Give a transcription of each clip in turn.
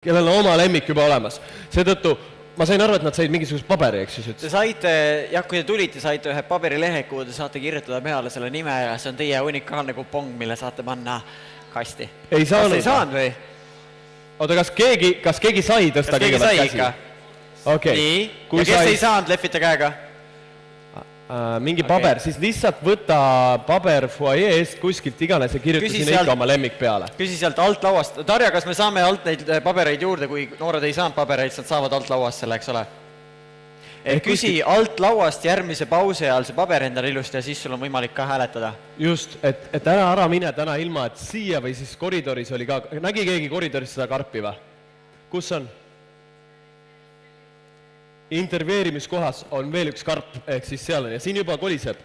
kellel on oma lemmik juba olemas. Seetõttu ma sain aru, et nad said mingisugust paberi, eks siis. Te saite, kui te tulite, saite ühe paberilehe, kuhu te saate kirjutada peale selle nime ja see on teie unikaalne kupong, mille saate panna kasti. Ei saanud. Kas ei saanud või? Oota, kas keegi sai tõsta kõigepealt käsi? Okay. Nii, ja kes ei saanud, lehvita käega? Mingi paber, siis lihtsalt võta paber foyer eest kuskilt iganes ja kirjuta sinna ikka oma lemmik peale. Küsi sealt alt lauast. Tarja, kas me saame alt neid pabereid juurde, kui noored ei saanud pabereid, siis nad saavad alt lauast selle, eks ole? Küsi alt lauast järgmise pause ajal see paber endale ilusti ja siis sul on võimalik ka hääletada. Just, et ära mine täna ilma, et siia või siis koridoris oli ka, nägi keegi koridoris seda karpi või? Kus on? Intervjueerimiskohas on veel üks karp, ehk siis seal on ja siin juba koliseb.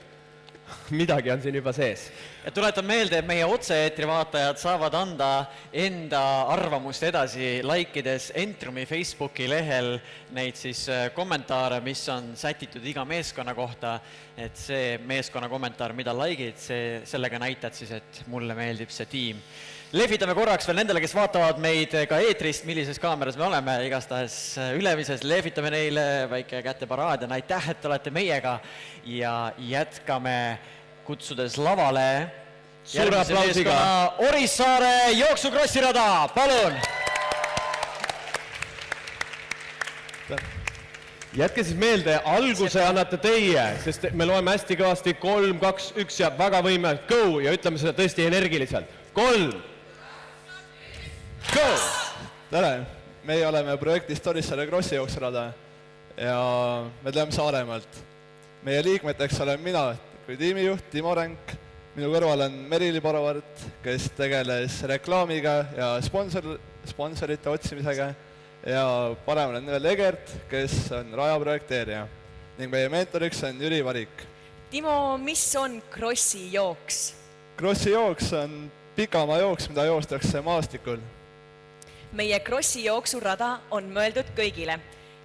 Midagi on siin juba sees. Ja tuletan meelde, et meie otse-eetri vaatajad saavad anda enda arvamust edasi laikides Entrumi Facebooki lehel neid siis kommentaare, mis on sätitud iga meeskonna kohta, et see meeskonna kommentaar, mida laikid, sellega näitad siis, et mulle meeldib see tiim. Lehvitame korraks veel nendele, kes vaatavad meid ka eetrist, millises kaameras me oleme, igastahes ülemises, lehvitame neile väike käteparaad ja näitäh, et olete meiega ja jätkame kutsudes lavale järgmise meeskonna Orissaare jooksu-krossirada, palun! Jätke siis meelde, alguse annate teie, sest me loeme hästi kõvasti 3, 2, 1 ja väga võime go ja ütleme seda tõesti energiliselt. 3, go! Tere! Meie oleme projektist Orissaare Krossi jooksurada ja me tuleme Saaremaalt. Meie liikmeteks olen mina kui tiimijuht Timo Ränk, minu kõrval on Merili Paravart, kes tegeles reklaamiga ja sponsorite otsimisega ja paremal on veel Egert, kes on raja projekteerija ning meie mentoriks on Jüri Varik. Timo, mis on Krossi jooks? Krossi jooks on pikamaa jooks, mida joostakse maastikul. Meie Krossi jooksurada on mõeldud kõigile,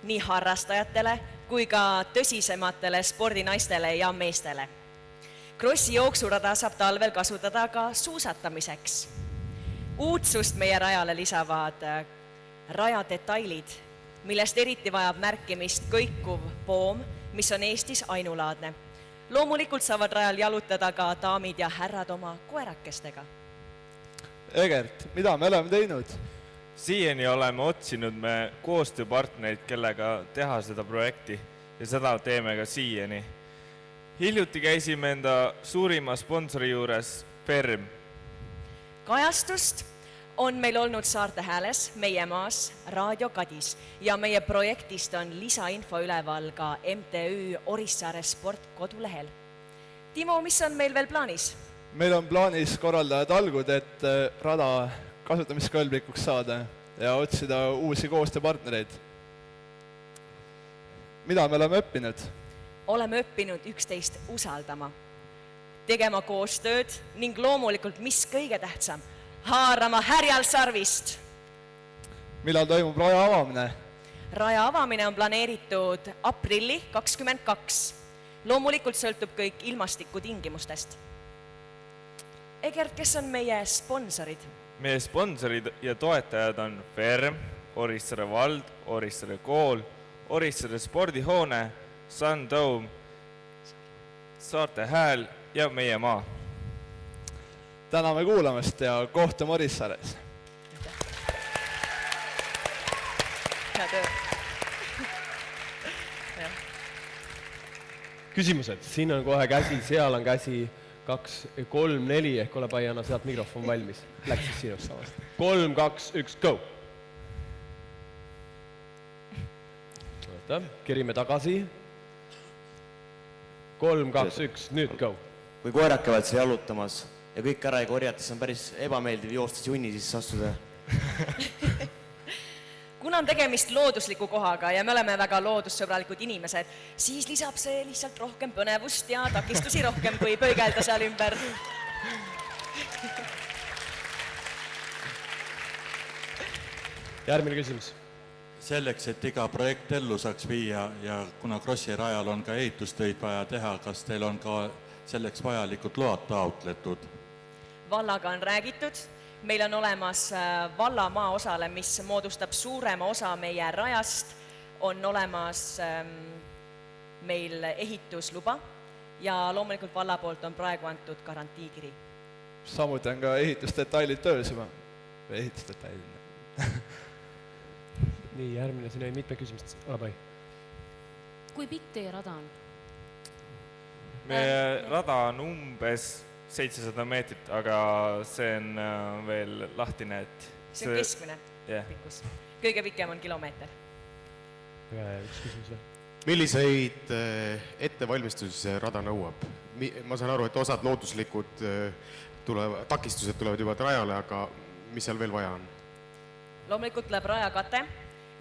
nii harrastajatele kui ka tõsisematele spordinaistele ja meestele. Krossi jooksurada saab talvel kasutada ka suusatamiseks. Uudsust meie rajale lisavad raja detailid, millest eriti vajab märkimist kõikuv poom, mis on Eestis ainulaadne. Loomulikult saavad rajal jalutada ka daamid ja härrad oma koerakestega. Egert, mida me oleme teinud? Siiani oleme otsinud me koostööpartnerid, kellega teha seda projekti ja seda teeme ka siiani. Hiljuti käisime enda suurima sponsori juures Ferm. Kajastust on meil olnud Saarte Hääles, Meie Maas, Raadio Kadis ja meie projektist on lisainfo üleval ka MTÜ Orissaare Sport kodulehel. Timo, mis on meil veel plaanis? Meil on plaanis korraldada talgud, et rada kasutamiskõlblikuks saada ja otsida uusi koostööpartnereid. Mida me oleme õppinud? Oleme õppinud üksteist usaldama, tegema koostööd ning loomulikult, mis kõige tähtsam, haarama härjal sarvist. Millal toimub raja avamine? Raja avamine on planeeritud aprilli 22. Loomulikult sõltub kõik ilmastiku tingimustest. Egert, kes on meie sponsorid? Meie sponsorid ja toetajad on Ferm, Orissaare vald, Orissaare kool, Orissaare spordihoone, Sun Dome, Saarte Hääl ja Meie Maa. Täname kuulamast ja kohtume Orissaares. Hea töö. Küsimused, siin on kohe käsi, seal on käsi 2, 3, 4, ehk ole Paiana, sealt mikrofon valmis. Läks siis sinust samast. 3, 2, 1, go! Kerime tagasi. 3, 2, 1, nüüd go! Kui koerad käivad seal jalutamas ja kõik ära ei korjata, siis on päris ebameeldiv joostes junni sisse astuda. Kuna on tegemist loodusliku kohaga ja me oleme väga loodussõbralikud inimesed, siis lisab see lihtsalt rohkem põnevust ja takistusi rohkem, kui pöögelda seal ümber. Järgmine küsimus. Selleks, et iga projekt ellu saaks viia ja kuna Krossi rajal on ka ehitustöid vaja teha, kas teil on ka selleks vajalikud load taotletud? Vallaga on räägitud, meil on olemas valla maaosale, mis moodustab suurema osa meie rajast, on olemas meil ehitusluba ja loomulikult valla poolt on praegu antud garantiikiri. Samuti on ka ehitusdetailid töös juba. Ehitusdetailid. Nii, järgmine, siin oli mitme küsimust. Pai. Kui pikk teie rada on? Meie rada on umbes 700 meetrit, aga see on veel lahtine, et... See on keskmine pikkus. Kõige pikem on kilomeeter. Üks küsimus veel. Milliseid ettevalmistusi see rada nõuab? Ma saan aru, et osad lootuslikud takistused tulevad juba rajale, aga mis seal veel vaja on? Loomulikult tuleb rajakate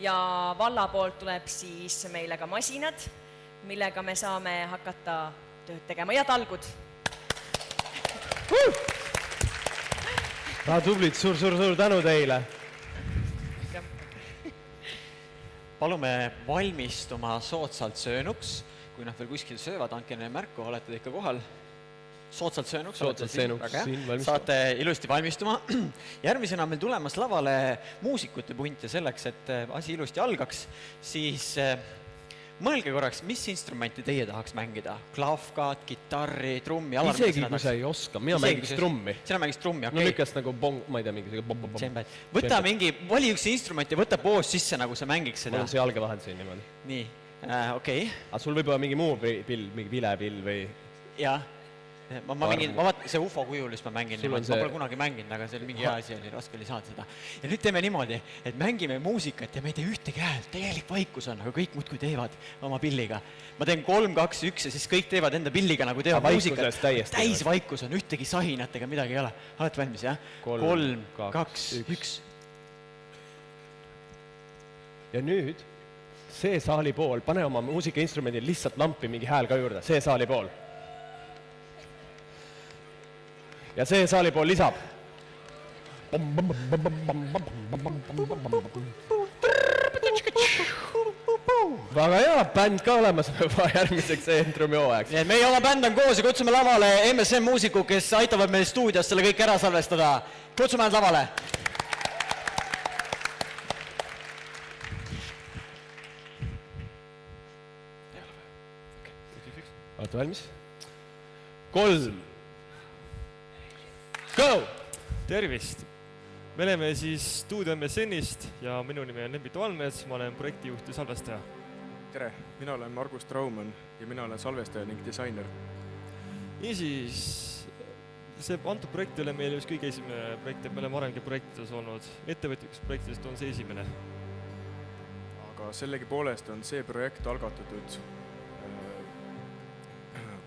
ja valla poolt tuleb siis meile ka masinad, millega me saame hakata tööd tegema ja talgud. Tublid, suur tänu teile! Palume valmistuma soodsalt söönuks, kui nad veel kuskil söövad, andke neile märku, olete ikka kohal. Soodsalt söönuks, saate ilusti valmistuma. Järgmisena meil tulemas lavale muusikute punt ja selleks, et asi ilusti algaks, siis mõelge korraks, mis instrumenti teie tahaks mängida? Klaavkaat, kitarri, trummi? Isegi kui sa ei oska, mina mängiks trummi. Sina mängiks trummi, okei. No lükast nagu bong, ma ei tea, mingi... Võta mingi, vali üks instrument ja võta poos sisse, nagu sa mängiks seda. Mul on see jalge vahel siin niimoodi. Nii, okei. Aga sul võib olla mingi muu pill, mingi vilepill või... Jaa. Ma vaatan, see UFO kujulist ma mängin niimoodi, ma pole kunagi mänginud, aga see oli mingi hea asi, oli raske oli saada seda. Ja nüüd teeme niimoodi, et mängime muusikat ja me ei tee ühtegi häält, täielik vaikus on, aga kõik muudkui teevad oma pilliga. Ma teen 3, 2, 1 ja siis kõik teevad enda pilliga, nagu teevad muusikat. Täis vaikus on, ühtegi sahinat ega midagi ei ole. Oled valmis, jah? 3, 2, 1. Ja nüüd see saali pool, pane oma muusikainstrumendil lihtsalt lampi mingi hääl ka juurde, see saali pool. Ja see saali pool lisab. Väga hea, bänd ka olemas järgmiseks Entrumi hooajaks. Meie oma bänd on koos ja kutsume lavale MSM muusiku, kes aitavad meil stuudios selle kõik ära salvestada. Kutsume nad lavale. Olete valmis? 3. Go! Tervist! Me oleme siis Stuudio MSN-ist ja minu nimi on Lembit Valmets, ma olen projektijuht ja salvestaja. Tere, mina olen Margus Traumann ja mina olen salvestaja ning disainer. Niisiis, see antud projekt ei ole meil just kõige esimene projekt, et me oleme arengi projektides olnud. Ettevõtlikus projektidest on see esimene. Aga sellegi poolest on see projekt algatatud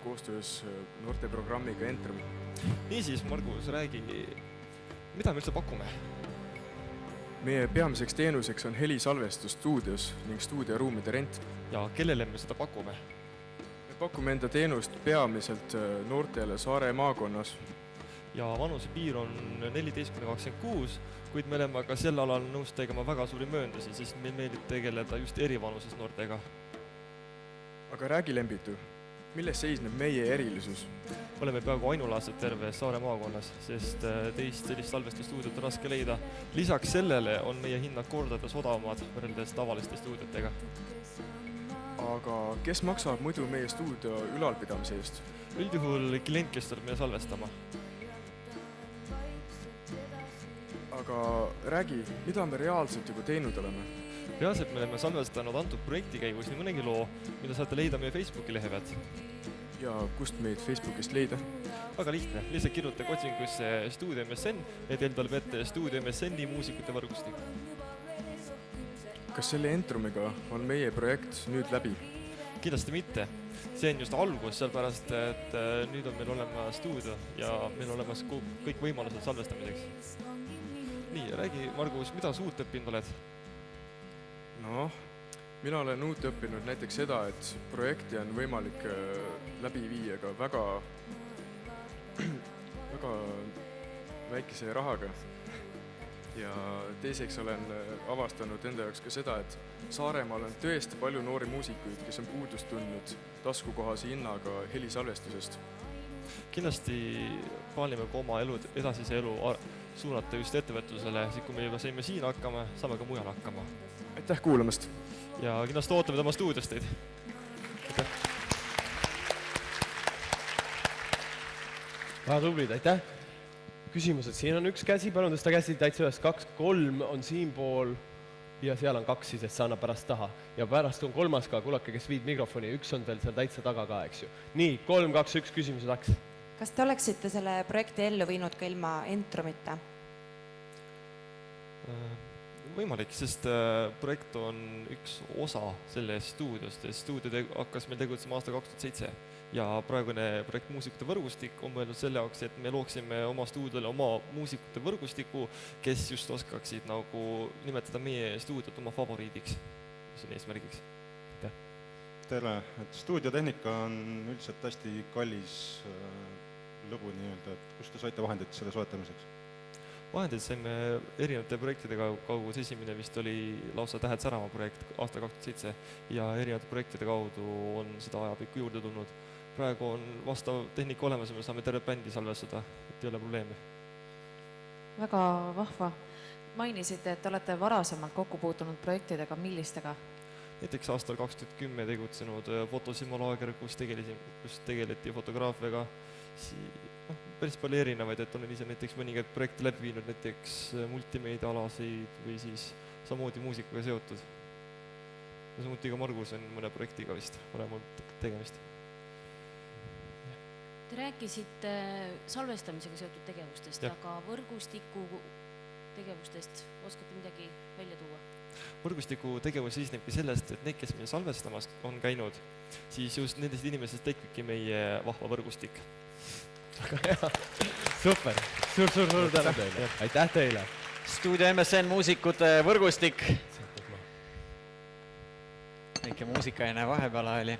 koostöös noorteprogrammiga Entrum. Niisiis, Margus, räägi, mida me üldse pakume? Meie peamiseks teenuseks on helisalvestus stuudios ning stuudioruumide rent. Ja kellele me seda pakume? Me pakume enda teenust peamiselt noortele Saare maakonnas. Ja vanuse piir on 14–26, kuid me oleme ka sel alal nõus tegema väga suuri mööndusi, sest meil meeldib tegeleda just erivanuses noortega. Aga räägi, Lembitu, milles seisneb meie erilisus? Oleme peaaegu ainulaadsed terve Saare maakonnas, sest teist sellist salvestustuudiot on raske leida. Lisaks sellele on meie hinnad kordades odavamad võrreldes tavaliste stuudiotega. Aga kes maksab muidu meie stuudio ülalpidamise eest? Üldjuhul klient, kes tuleb meie salvestama. Aga räägi, mida me reaalselt juba teinud oleme? Reaalselt me oleme salvestanud antud projekti käigus nii mõnegi loo, mida saate leida meie Facebooki lehe pealt. Ja kust meid Facebookist leida? Väga lihtne, lihtsalt kirjutage otsingusse Stuudio MSN ja teil tuleb ette Stuudio MSN-i muusikute võrgustik. Kas selle Entrumiga on meie projekt nüüd läbi? Kindlasti mitte. See on just algus, sellepärast, et nüüd on meil olema stuudio ja meil on olemas kõik võimalused salvestamiseks. Nii, räägi, Margus, mida sa uut õppinud oled? Mina olen uut õppinud näiteks seda, et projekti on võimalik läbi viia ka väga väikese rahaga. Ja teiseks olen avastanud enda jaoks ka seda, et Saaremaal on tõesti palju noori muusikuid, kes on puudust tundnud taskukohase hinnaga helisalvestusest. Kindlasti plaanime ka oma edasise elu suunata just ettevõtlusele, siis kui me juba saime siin hakkama, saame ka mujal hakkama. Aitäh kuulamast! Ja kindlasti ootame tema stuudios teid. Aitäh! Väga tublid, aitäh! Küsimused, siin on üks käsi, palun tõsta käsi täitsa üles, 2, 3 on siinpool ja seal on 2 siis, et sa annab pärast taha. Ja pärast on 3 ka, kuulake, kes viid mikrofoni, 1 on teil seal täitsa taga ka, eks ju. Nii, 3, 2, 1 küsimused läks. Kas te oleksite selle projekti ellu viinud ka ilma Entrumita? Võimalik, sest projekt on üks osa sellest stuudiost. Stuudio hakkas meil tegutsema aasta 2007 ja praegune projekt Muusikute võrgustik on mõeldud selle jaoks, et me looksime oma stuudiole oma muusikute võrgustiku, kes just oskaksid nagu nimetada meie stuudiot oma favoriidiks, mis on eesmärgiks. Tere, et stuudiotehnika on üldiselt hästi kallis lõbu nii-öelda, et kust te saite vahendid selle soetamiseks? Vahendid saime erinevate projektidega kaugus. Esimene vist oli lausa Tähed Särama projekt aasta 2007 ja erinevate projektide kaudu on seda ajapikku juurde tulnud. Praegu on vastav tehnika olemas ja me saame terve bändi salvestada, et ei ole probleemi. Väga vahva. Mainisite, et olete varasemalt kokku puutunud projektidega, millistega? Näiteks aastal 2010 tegutsenud fotosimulaager, kus tegeleti fotograafiaga. Päris palju erinevaid, et olen ise näiteks mõningaid projekte läbi viinud, näiteks multimeediaalaseid või siis samamoodi muusikaga seotud. Ja samuti ka Margus on mõne projektiga vist varemalt tegemist. Te rääkisite salvestamisega seotud tegevustest, aga võrgustiku tegevustest oskate midagi välja tuua? Võrgustiku tegevus seisnebki sellest, et need, kes meil salvestamas on käinud, siis just nendest inimesest tekibki meie vahva võrgustik. Väga hea. Super. Suur tänu teile. Aitäh teile. Stuudio MSN muusikute võrgustik. Väike muusikaine vahepeale oli.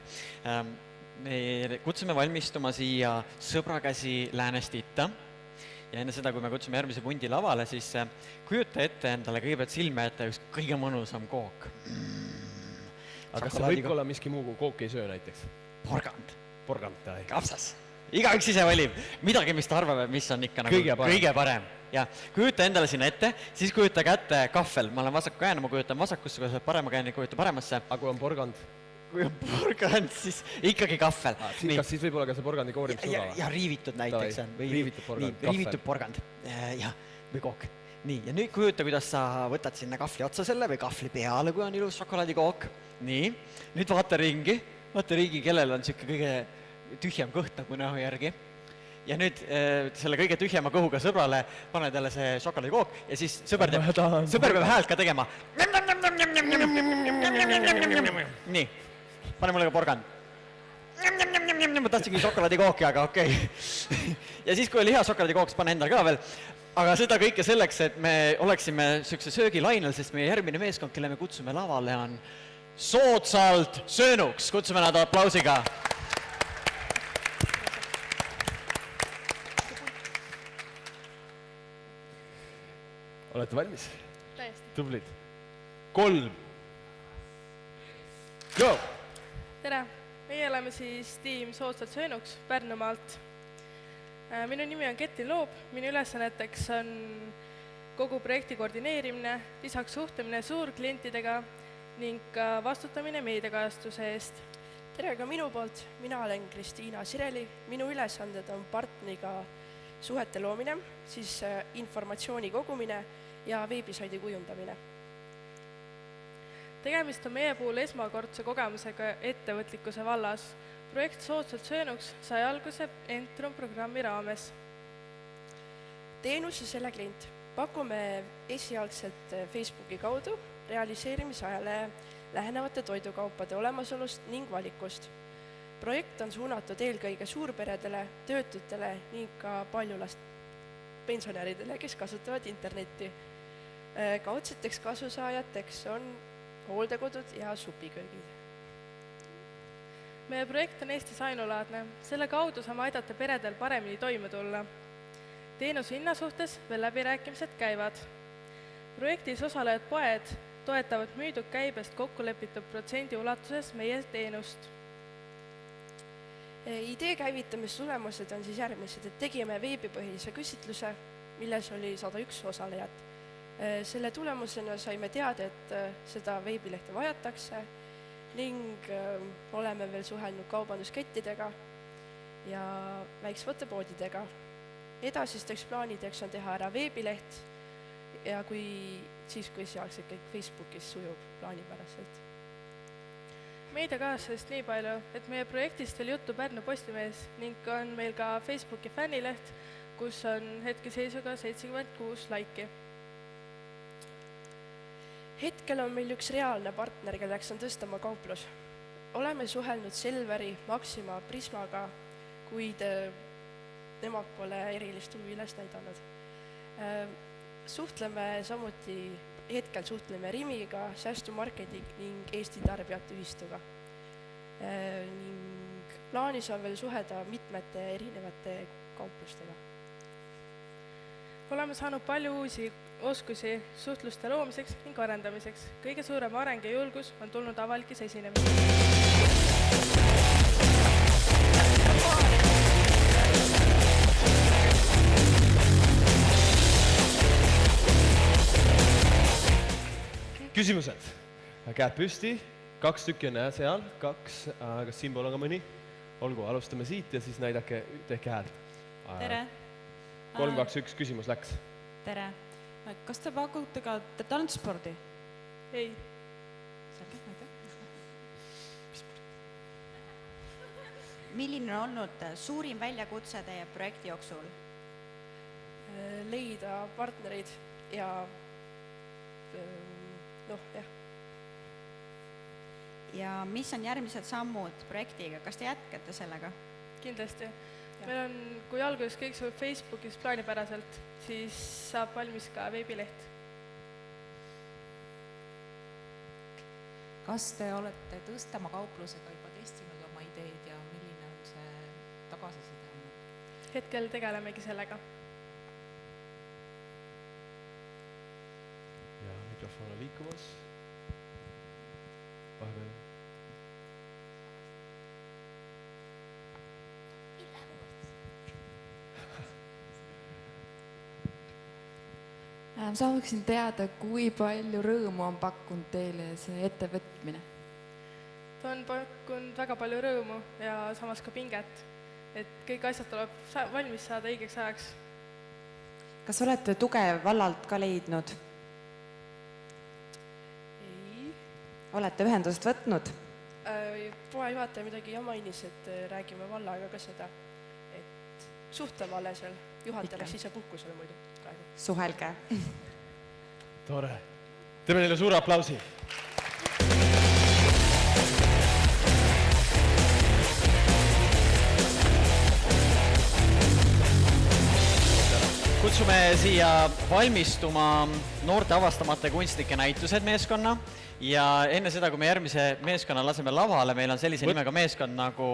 Me kutsume valmistuma siia sõbrakäsi Läänest itta. Ja enne seda, kui me kutsume järgmise pundi lavale, siis kujuta ette endale kõigepealt silme ette üks kõige mõnusam kook. Aga kas see võib olla miski muu kui kook ei söö näiteks? Porgand. Porgand, jah. Kapsas. Igaüks ise valib midagi, mis ta arvab, mis on ikka nagu kõige parem. Ja kujuta endale sinna ette, siis kujuta kätte kahvel. Ma olen vasaku käene, ma kujutan vasakusse, kui sa oled parema käene, kujuta paremasse. Aga kui on porgand? Kui on porgand, siis ikkagi kahvel. Kas siis võib olla ka see porgandi koorim suda? Ja riivitud näiteks on. Riivitud porgand. Või kook. Nii, ja nüüd kujuta, kuidas sa võtad sinna kahvli otsa selle või kahvli peale, kui on ilus šokolaadikook. Nii, nüüd vaata ringi, kellel on siuke kõige tühjem kõht nagu näo järgi. Ja nüüd selle kõige tühjema kõhuga sõbrale pane talle see šokolaadikook ja siis sõber peab häält ka tegema. Nii, pane mulle ka porgand. Ma tahtsingi šokolaadikooki, aga okei. Ja siis, kui oli hea šokolaadikook, siis pane endal ka veel. Aga seda kõike selleks, et me oleksime sükse söögilainel, sest meie järgmine meeskond, kelle me kutsume lavale, on Soodsalt söönuks. Kutsume nad aplausiga. Olete valmis? Täiesti. Tublid. 3. Go! Tere! Meie oleme siis tiim Soodsalt söönuks Pärnumaalt. Minu nimi on Ketil Loob. Minu ülesanneteks on kogu projekti koordineerimine, lisaks suhtlemine suurklientidega ning ka vastutamine meediakajastuse eest. Tere ka minu poolt. Mina olen Kristiina Sireli. Minu ülesanded on partneriga suhete loomine, siis informatsiooni kogumine ja veebisaidi kujundamine. Tegemist on meie puhul esmakordse kogemusega ettevõtlikkuse vallas. Projekt Soodsalt söönuks sai alguse Entrum programmi raames. Teenus ja selle klient. Pakume esialgselt Facebooki kaudu realiseerimisajale lähenevate toidukaupade olemasolust ning valikust. Projekt on suunatud eelkõige suurperedele, töötutele ning ka paljulast pensionäridele, kes kasutavad internetti. Kaudseteks kasusaajateks on hooldekodud ja supiköögid. Meie projekt on Eestis ainulaadne. Selle kaudu saame aidata peredel paremini toime tulla. Teenuse hinna suhtes veel läbirääkimised käivad. Projektis osalejad poed toetavad müüdud käibest kokkulepitud protsendi ulatuses meie teenust. Idee käivitamise tulemused on siis järgmised, et tegime veebipõhise küsitluse, milles oli 101 osalejat. Selle tulemusena saime teada, et seda veebilehte vajatakse ning oleme veel suhelnud kaubanduskettidega ja väiksvõttepoodidega. Edasisteks plaanideks on teha ära veebileht ja kui esialgselt kõik Facebookis sujub plaanipäraselt. Meediakaaslasest nii palju, et meie projektist oli juttu Pärnu Postimehes ning on meil ka Facebooki fännileht, kus on hetkeseisuga 76 laiki. Hetkel on meil üks reaalne partner, kelleks on Tõstamaa kauplus. Oleme suhelnud Selveri, Maxima, Prismaga, kuid nemad pole erilist huvi üles näidanud. Hetkel suhtleme Rimiga, Säästu Marketing ning Eesti Tarbijate Ühistuga. Ning plaanis on veel suhelda mitmete erinevate kauplustega. Oleme saanud palju uusi oskusi suhtluste loomiseks ning arendamiseks. Kõige suurem areng ja julgus on tulnud avalikes esinemiseks. Küsimused. Käed püsti, 2 tükki on seal, 2, kas siinpool on ka mõni? Olgu, alustame siit ja siis näidake, tehke hääl. Tere! 3, 2, 1, küsimus läks. Tere! Kas te pakute ka transpordi? Ei. Selge, näide. Milline on olnud suurim väljakutse teie projekti jooksul? Leida partnereid ja jah. Ja mis on järgmised sammud projektiga? Kas te jätkate sellega? Kindlasti. Meil on, kui alguses kõik sujub Facebookis plaanipäraselt, siis saab valmis ka veebileht. Kas te olete Tõstamaa kauplusega juba testinud oma ideed ja milline on see tagasiside olnud? Hetkel tegelemegi sellega. Ja mikrofon on liikumas. Vahepeal. Saaviksin teada, kui palju rõõmu on pakkunud teile see ettevõtmine? Ta on pakkunud väga palju rõõmu ja samas ka pinget, et kõik asjad tuleb valmis saada õigeks ajaks. Kas olete tuge vallalt ka leidnud? Ei. Olete ühendust võtnud? Poe juhataja midagi mainis, et räägime vallaga ka seda, et suhtleme alles veel. Juhataja läks ise puhkusele muidu praegu. Suhelge. Tore. Teeme neile suure aplausi. Kutsume siia valmistuma noorte avastamata kunstnike näitused meeskonna ja enne seda, kui me järgmise meeskonna laseme lavale, meil on sellise nimega meeskond nagu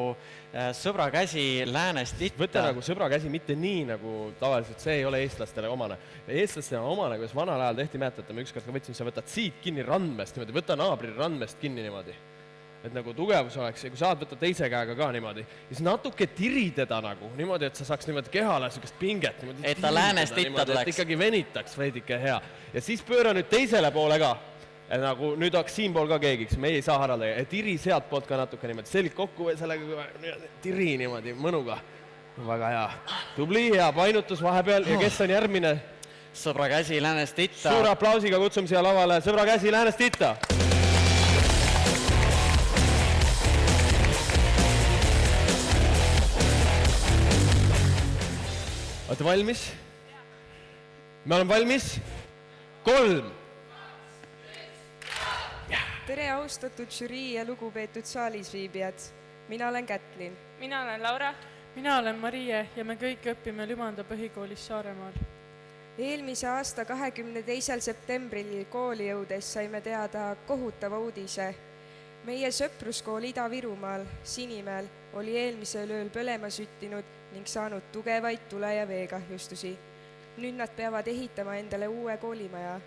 Sõbra käsi Läänest Itta. Võta nagu Sõbra käsi mitte nii, nagu tavaliselt see ei ole eestlastele omane. Eestlastele on omane, kuidas vanal ajal tehti, mäletate, me ükskord ka võtsime, sa võtad siit kinni randmest niimoodi, võta naabri randmest kinni niimoodi. Et nagu tugevus oleks ja kui saad võtta teise käega ka niimoodi, siis natuke tiri teda nagu niimoodi, et sa saaks niimoodi kehale sellist pinget niimoodi. Et ta Läänest Ittad läks. Et ikkagi venitaks veidike hea. Ja siis pööra nüüd teisele poole ka. Et nagu nüüd oleks siinpool ka keegiks, me ei saa harada. Ja tiri sealt poolt ka natuke niimoodi. Selg kokku või sellega tiri niimoodi mõnuga. Väga hea. Tubli, hea painutus vahepeal. Ja kes on järgmine? Sõbra käsi Läänest Itta. Suure aplausiga kutsume siia lavale Sõbra käsi Läänest Itta. Olete valmis? Me oleme valmis? 3. Tere austatud žürii ja lugupeetud saalisviibijad. Mina olen Kätlin. Mina olen Laura. Mina olen Marie ja me kõik õpime Lümanda põhikoolis Saaremaal. Eelmise aasta 22. septembril kooli jõudes saime teada kohutava uudise. Meie sõpruskool Ida-Virumaal, Sinimäel, oli eelmisel ööl põlema süttinud ning saanud tugevaid tule- ja veekahjustusi. Nüüd nad peavad ehitama endale uue koolimaja.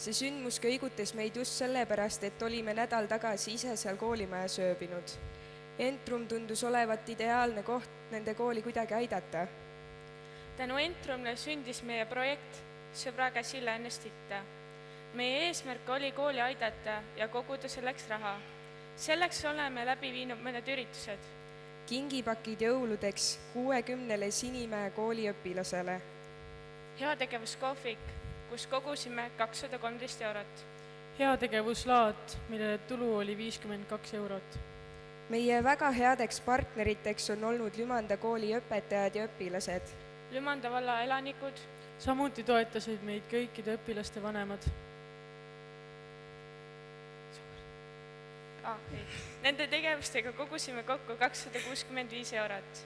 See sündmus kõigutas meid just sellepärast, et olime nädal tagasi ise seal koolimajas ööbinud. Entrum tundus olevat ideaalne koht nende kooli kuidagi aidata. tänu Entrumile sündis meie projekt Sõbraga silla ennast itta. Meie eesmärk oli kooli aidata ja koguda selleks raha. Selleks oleme läbi viinud mõned üritused. Kingipakid jõuludeks 60 Sinimäe kooliõpilasele. Heategevuskohvik, kus kogusime 213 eurot. Heategevuslaat, mille tulu oli 52 eurot. Meie väga headeks partneriteks on olnud Lümanda kooli õpetajad ja õpilased. Lümanda valla elanikud. Samuti toetasid meid kõikide õpilaste vanemad. Nende tegevustega kogusime kokku 265 eurot.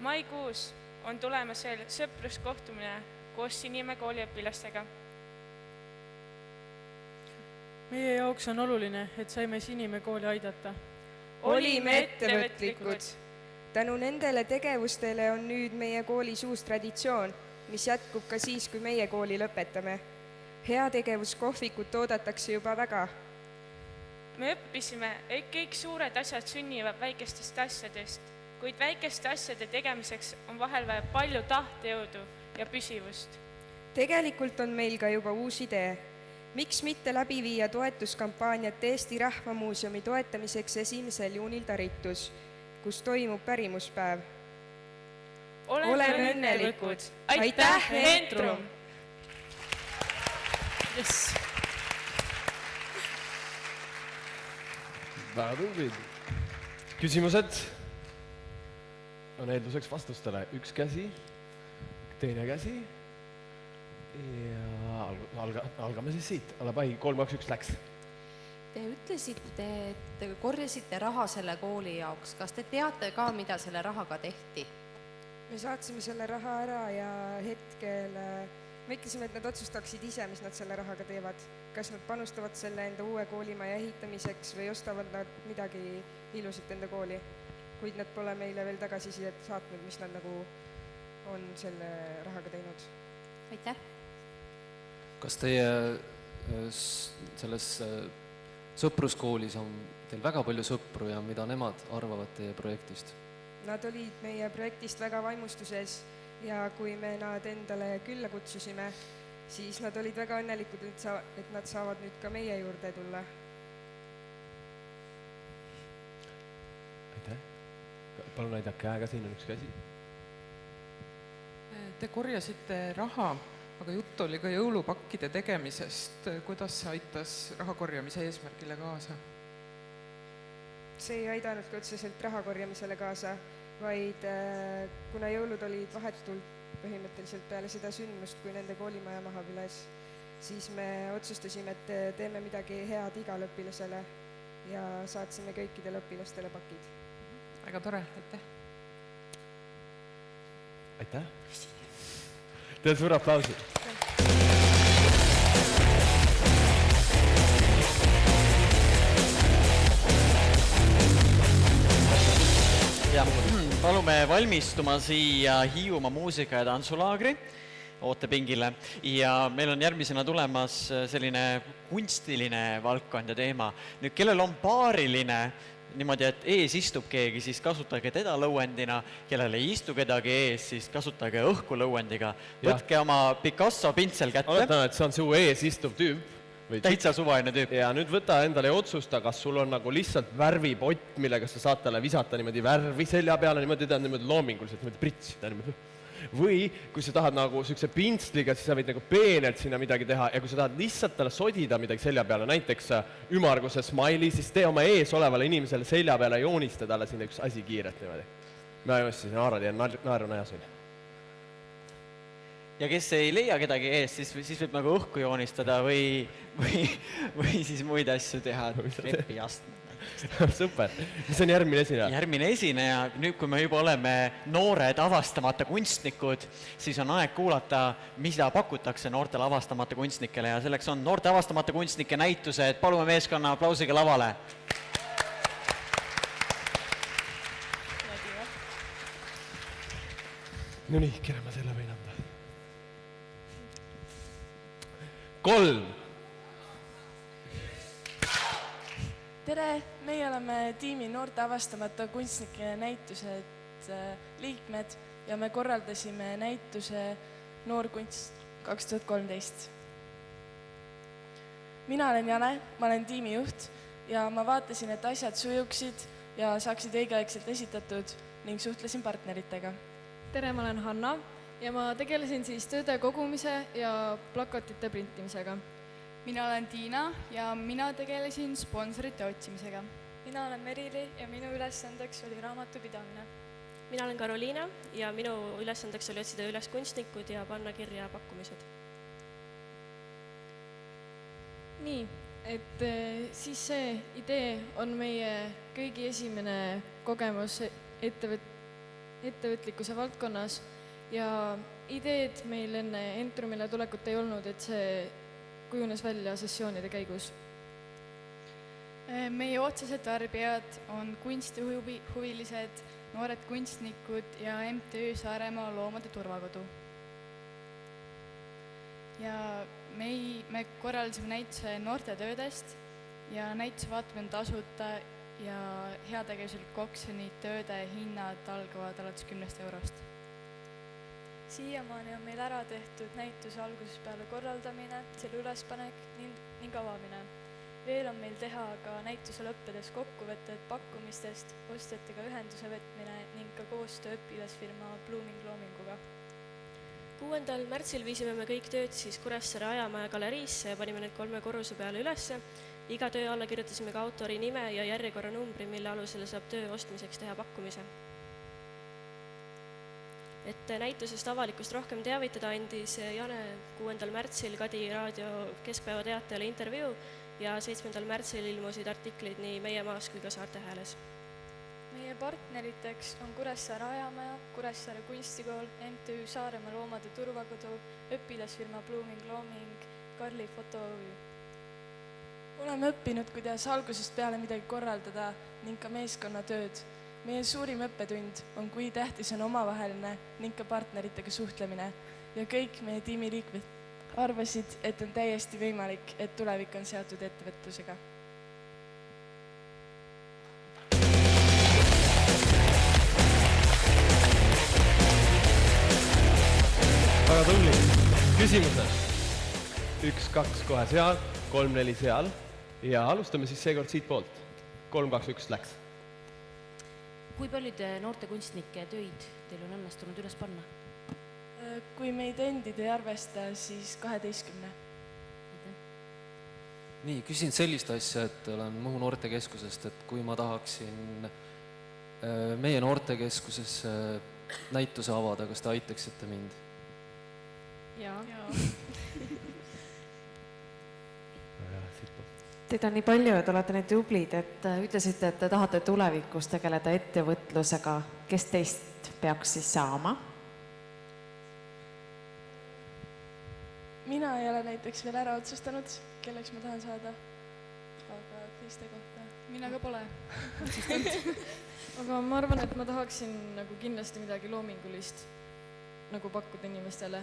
Maikuus on tulemas veel sõpruskohtumine koos Sinimäe kooli õpilastega. Meie jaoks on oluline, et saime Sinimäe kooli aidata. Olime ettevõtlikud. Tänu nendele tegevustele on nüüd meie koolis uus traditsioon, mis jätkub ka siis, kui meie kooli lõpetame. Heategevuskohvikut oodatakse juba väga. Me õppisime, et kõik suured asjad sünnivad väikestest asjadest, kuid väikeste asjade tegemiseks on vahel vaja palju tahtejõudu ja püsivust. Tegelikult on meil ka juba uus idee. Miks mitte läbi viia toetuskampaaniat Eesti Rahvamuuseumi toetamiseks 1. juunil Taritus, kus toimub pärimuspäev? Oleme õnnelikud. Aitäh, Entrum! Yes. Väga tublid. Küsimused on eelduseks vastustele. Üks käsi, teine käsi ja algame siis siit. Alapai, 3, 2, 1 läks. Te ütlesite, et korjasite raha selle kooli jaoks. Kas te teate ka, mida selle rahaga tehti? Me saatsime selle raha ära ja hetkel me ütlesime, et nad otsustaksid ise, mis nad selle rahaga teevad. Kas nad panustavad selle enda uue koolimaja ehitamiseks või ostavad nad midagi ilusat enda kooli. Kuid nad pole meile veel tagasisidet saatnud, mis nad nagu on selle rahaga teinud. Aitäh! Kas teie selles sõpruskoolis on teil väga palju sõpru ja mida nemad arvavad teie projektist? Nad olid meie projektist väga vaimustuses ja kui me nad endale külla kutsusime, siis nad olid väga õnnelikud, et nad saavad nüüd ka meie juurde tulla. Aitäh. Palun näida käega, siin on üks käsi. Te korjasite raha, aga jutt oli ka jõulupakkide tegemisest. Kuidas see aitas raha korjamise eesmärgile kaasa? See ei aidanud ka otseselt raha korjamisele kaasa, vaid kuna jõulud olid vahetult põhimõtteliselt peale seda sündmust, kui nende koolimaja maha piles, siis me otsustasime, et teeme midagi head igale õpilasele ja saatsime kõikidele õpilastele pakid. Väga tore, aitäh! Aitäh! Teile suur aplausi! Ja palume valmistuma siia Hiiumaa muusika- ja tantsulaagri ootepingile ja meil on järgmisena tulemas selline kunstiline valdkond ja teema. Nüüd, kellel on paariline niimoodi, et ees istub keegi, siis kasutage teda lõuendina, kellel ei istu kedagi ees, siis kasutage õhku lõuendiga. Võtke oma Picasso pintsel kätte. Oletan, et see on su ees istuv tüüp. Täitsa suvaline tüüp. Ja nüüd võta endale ja otsusta, kas sul on nagu lihtsalt värvipott, millega sa saad talle visata niimoodi värvi selja peale, niimoodi ta on niimoodi loominguliselt, niimoodi pritsida niimoodi. Või kui sa tahad nagu sükse pintsliga, siis sa võid nagu peenelt sinna midagi teha ja kui sa tahad lihtsalt talle sodida midagi selja peale, näiteks ümmarguse smiley, siis tee oma ees olevale inimesele selja peale joonista talle sinna üks asi kiiret niimoodi. Ma joonistasin Aarad ja naeru näjasin. Ja kes ei leia kedagi ees, siis võib nagu õhku joonistada või siis muid asju teha, repi astme. Super. Mis on järgmine esineja? Järgmine esineja, nüüd kui me juba oleme noored avastamata kunstnikud, siis on aeg kuulata, mida pakutakse noortele avastamata kunstnikele ja selleks on noorte avastamata kunstnike näitused. Palume meeskonna aplausiga lavale. No nii, kelle ma selle võin anda? 3. Tere, meie oleme tiimi noorte avastamata kunstnike näitused liikmed ja me korraldasime näituse Noorkunst 2013. Mina olen Jane, ma olen tiimijuht ja ma vaatasin, et asjad sujuksid ja saaksid õigeaegselt esitatud ning suhtlesin partneritega. Tere, ma olen Hanna ja ma tegelesin siis tööde kogumise ja plakatite printimisega. Mina olen Tiina ja mina tegelesin sponsorite otsimisega. Mina olen Merili ja minu ülesandeks oli raamatupidamine. Mina olen Karoliina ja minu ülesandeks oli otsida üles kunstnikud ja panna kirja pakkumised. Nii, et siis see idee on meie kõigi esimene kogemus ettevõtlikkuse valdkonnas ja ideed meil enne Entrumile tulekut ei olnud, et see kujunes välja sessioonide käigus. Meie otsesed tarbijad on kunstihuvilised, noored kunstnikud ja MTÜ Saaremaa Loomade Turvakodu. Ja me korraldasime näituse noortetöödest ja näituse vaatamine tasuta ja heategevuslik oksjonid tööde hinnad algavad alates 10 eurost. Siiamaani on meil ära tehtud näituse algusest peale korraldamine, selle ülespanek ning avamine. Veel on meil teha ka näituse lõppedes kokkuvõtted pakkumistest, ostjatega ühenduse võtmine ning ka koostöö õpilasfirma Blooming Loominguga. 6. märtsil viisime me kõik tööd siis Kuressaare Ajamaja galeriisse ja panime need 3 korruse peale ülesse. Iga töö alla kirjutasime ka autori nime ja järjekorranumbri, mille alusel saab töö ostmiseks teha pakkumise. Et näitusest avalikkust rohkem teavitada, andis Jane 6. märtsil Kadi raadio Keskpäeva teatajale intervjuu ja 7. märtsil ilmusid artiklid nii Meie Maas kui ka Saarte Hääles. Meie partneriteks on Kuressaare Ajamaja, Kuressaare kunstikool, MTÜ Saaremaa Loomade Turvakodu, õpilasfirma Blooming Looming, Karli Fotoöö. Oleme õppinud, kuidas algusest peale midagi korraldada ning ka meeskonnatööd. Meie suurim õppetund on, kui tähtis on omavaheline ning ka partneritega suhtlemine ja kõik meie tiimiliikmed arvasid, et on täiesti võimalik, et tulevik on seotud ettevõtlusega. Väga tubli. Küsimused. 1, 2 kohe seal, 3, 4 seal ja alustame siis seekord siit poolt. 3, 2, 1 läks. Kui paljude noorte kunstnike töid teil on õnnestunud üles panna? Kui meid endid ei arvesta, siis 12. Nii, küsin sellist asja, et olen Muhu noortekeskusest, et kui ma tahaksin meie noortekeskuses näituse avada, kas te aitaksite mind? Jaa. Teid on nii palju, et olete nii tublid, et ütlesite, et te tahate tulevikus tegeleda ettevõtlusega. Kes teist peaks siis saama? Mina ei ole näiteks veel ära otsustanud, kelleks ma tahan saada. Aga teiste kohta. Mina ka pole. Aga ma arvan, et ma tahaksin nagu kindlasti midagi loomingulist nagu pakkuda inimestele.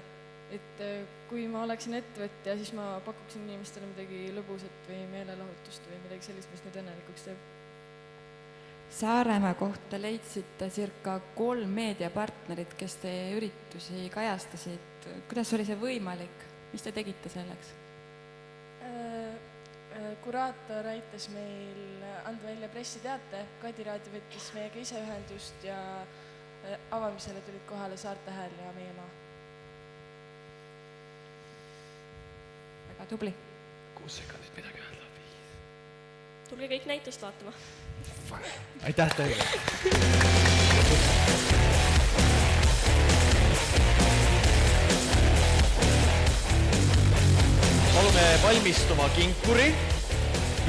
Et kui ma oleksin ettevõtja, siis ma pakuksin inimestele midagi lõbusat või meelelahutust või midagi sellist, mis nüüd õnnelikuks teeb. Saaremaa kohta leidsite circa 3 meediapartnerit, kes teie üritusi kajastasid. Kuidas oli see võimalik? Mis te tegite selleks? Kuraator aitas meil anda välja pressiteate, Kadi raadio võttis meiega ise ühendust ja avamisele tulid kohale Saarte Hääl ja Meie Maa. Väga tubli. 6 sekundit midagi öelda. Tulge kõik näitust vaatama. Aitäh teile! Palume valmistuma kinkuri